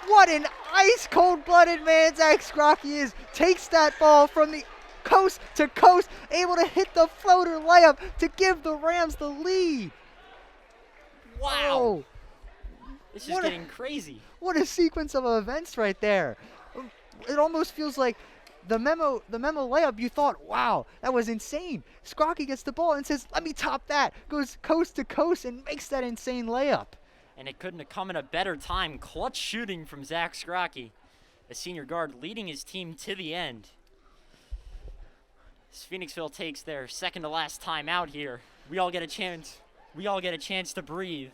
What an ice cold-blooded man Zach Scrocky is. Takes that ball from the coast to coast, able to hit the floater layup to give the Rams the lead. Wow. Oh, This is getting crazy. what a sequence of events right there. It almost feels like the memo layup, you thought, wow, that was insane. Scrocky gets the ball and says, let me top that. Goes coast to coast and makes that insane layup. And it couldn't have come at a better time. Clutch shooting from Zach Scrocky, the senior guard, leading his team to the end. As Phoenixville takes their second to last timeout here. We all get a chance to breathe.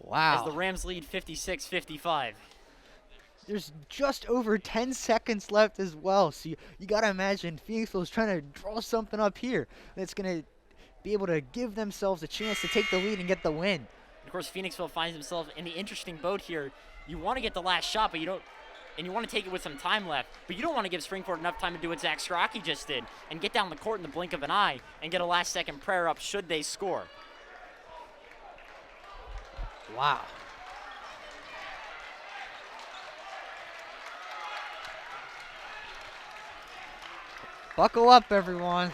Wow. As the Rams lead 56-55. There's just over 10 seconds left as well. So you got to imagine Phoenixville is trying to draw something up here that's going to be able to give themselves a chance to take the lead and get the win. Of course, Phoenixville finds themselves in the interesting boat here. You want to get the last shot, but you don't, and you want to take it with some time left, but you don't want to give Springford enough time to do what Zach Scrocky just did and get down the court in the blink of an eye and get a last-second prayer up should they score. Wow. Buckle up, everyone.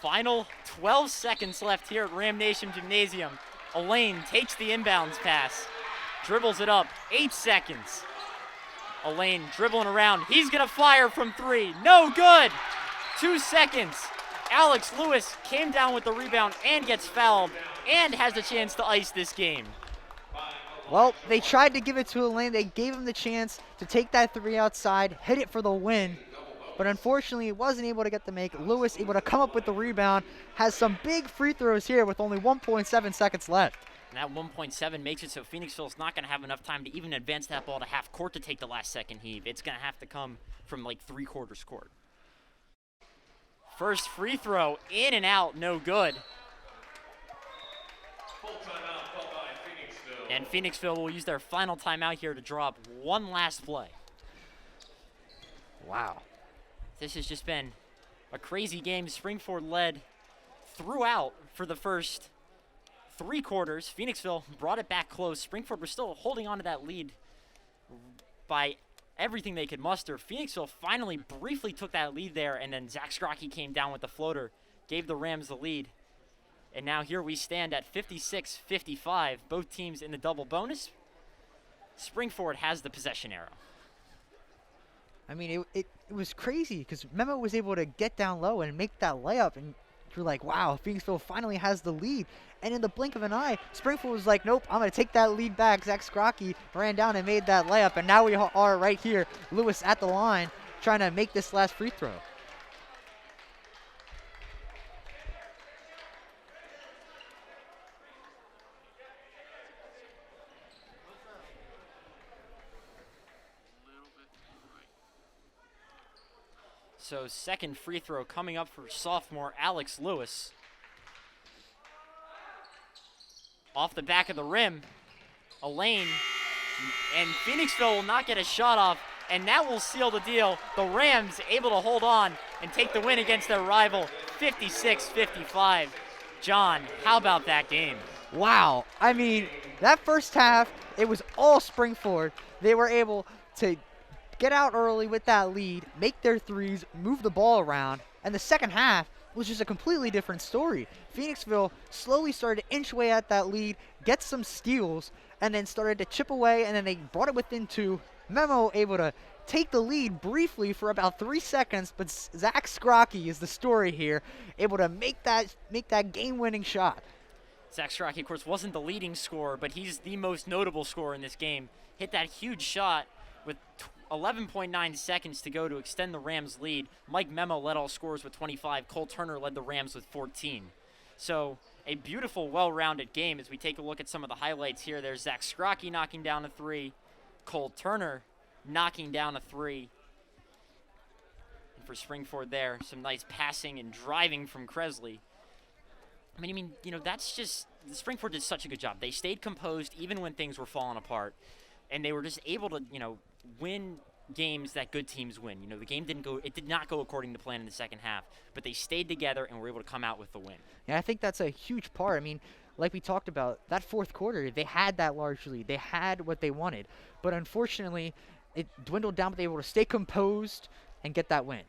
Final 12 seconds left here at Ram Nation Gymnasium. Elaine takes the inbounds pass, dribbles it up, 8 seconds. Elaine dribbling around, he's gonna fire from 3, no good! 2 seconds. Alex Lewis came down with the rebound and gets fouled and has a chance to ice this game. Well, they tried to give it to Elaine. They gave him the chance to take that 3 outside, hit it for the win. But unfortunately, he wasn't able to get the make. Lewis able to come up with the rebound. Has some big free throws here with only 1.7 seconds left. And that 1.7 makes it so Phoenixville's not going to have enough time to even advance that ball to half court to take the last second heave. It's going to have to come from like 3/4 court. First free throw, in and out, no good. Full timeout called by Phoenixville. And Phoenixville will use their final timeout here to draw up one last play. Wow. This has just been a crazy game. Springford led throughout for the first 3 quarters. Phoenixville brought it back close. Springford was still holding on to that lead by everything they could muster. Phoenixville finally briefly took that lead there, and then Zach Scrocky came down with the floater, gave the Rams the lead. And now here we stand at 56-55, both teams in the double bonus. Springford has the possession arrow. I mean, it was crazy because Memo was able to get down low and make that layup, and you're like, wow, Phoenixville finally has the lead. And in the blink of an eye, Springfield was like, nope, I'm going to take that lead back. Zach Scrocky ran down and made that layup, and now we are right here, Lewis at the line, trying to make this last free throw. So second free throw coming up for sophomore Alex Lewis. Off the back of the rim, Elaine, and Phoenixville will not get a shot off, and that will seal the deal. The Rams able to hold on and take the win against their rival, 56-55. John, how about that game? Wow. I mean, that first half, it was all Springford. They were able to get out early with that lead, make their threes, move the ball around, and the second half was just a completely different story. Phoenixville slowly started to inch away at that lead, get some steals, and then started to chip away, and then they brought it within 2. Memo able to take the lead briefly for about 3 seconds, but Zach Scrocky is the story here, able to make that game-winning shot. Zach Scrocky, of course, wasn't the leading scorer, but he's the most notable scorer in this game. Hit that huge shot with 11.9 seconds to go to extend the Rams' lead. Mike Memo led all scorers with 25. Cole Turner led the Rams with 14. So a beautiful, well-rounded game as we take a look at some of the highlights here. There's Zach Scrocky knocking down a 3. Cole Turner knocking down a 3. And for Springford there, some nice passing and driving from Kresley. I mean, that's just, Springford did such a good job. They stayed composed even when things were falling apart, and they were just able to, win games that good teams win. The game did not go according to plan in the second half, but they stayed together and were able to come out with the win. Yeah, I think that's a huge part. I mean, like we talked about, that fourth quarter, they had that large lead. They had what they wanted, but unfortunately, it dwindled down, but they were able to stay composed and get that win.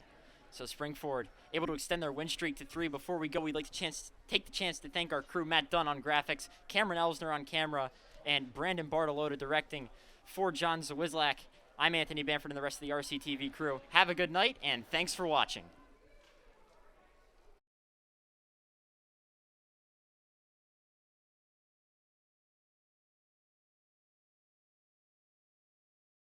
So Springford able to extend their win streak to 3. Before we go, we'd like to take the chance to thank our crew, Matt Dunn on graphics, Cameron Elsner on camera, and Brandon Bartolota directing. For John Zawizlak, I'm Anthony Bamford and the rest of the RCTV crew. Have a good night, and thanks for watching.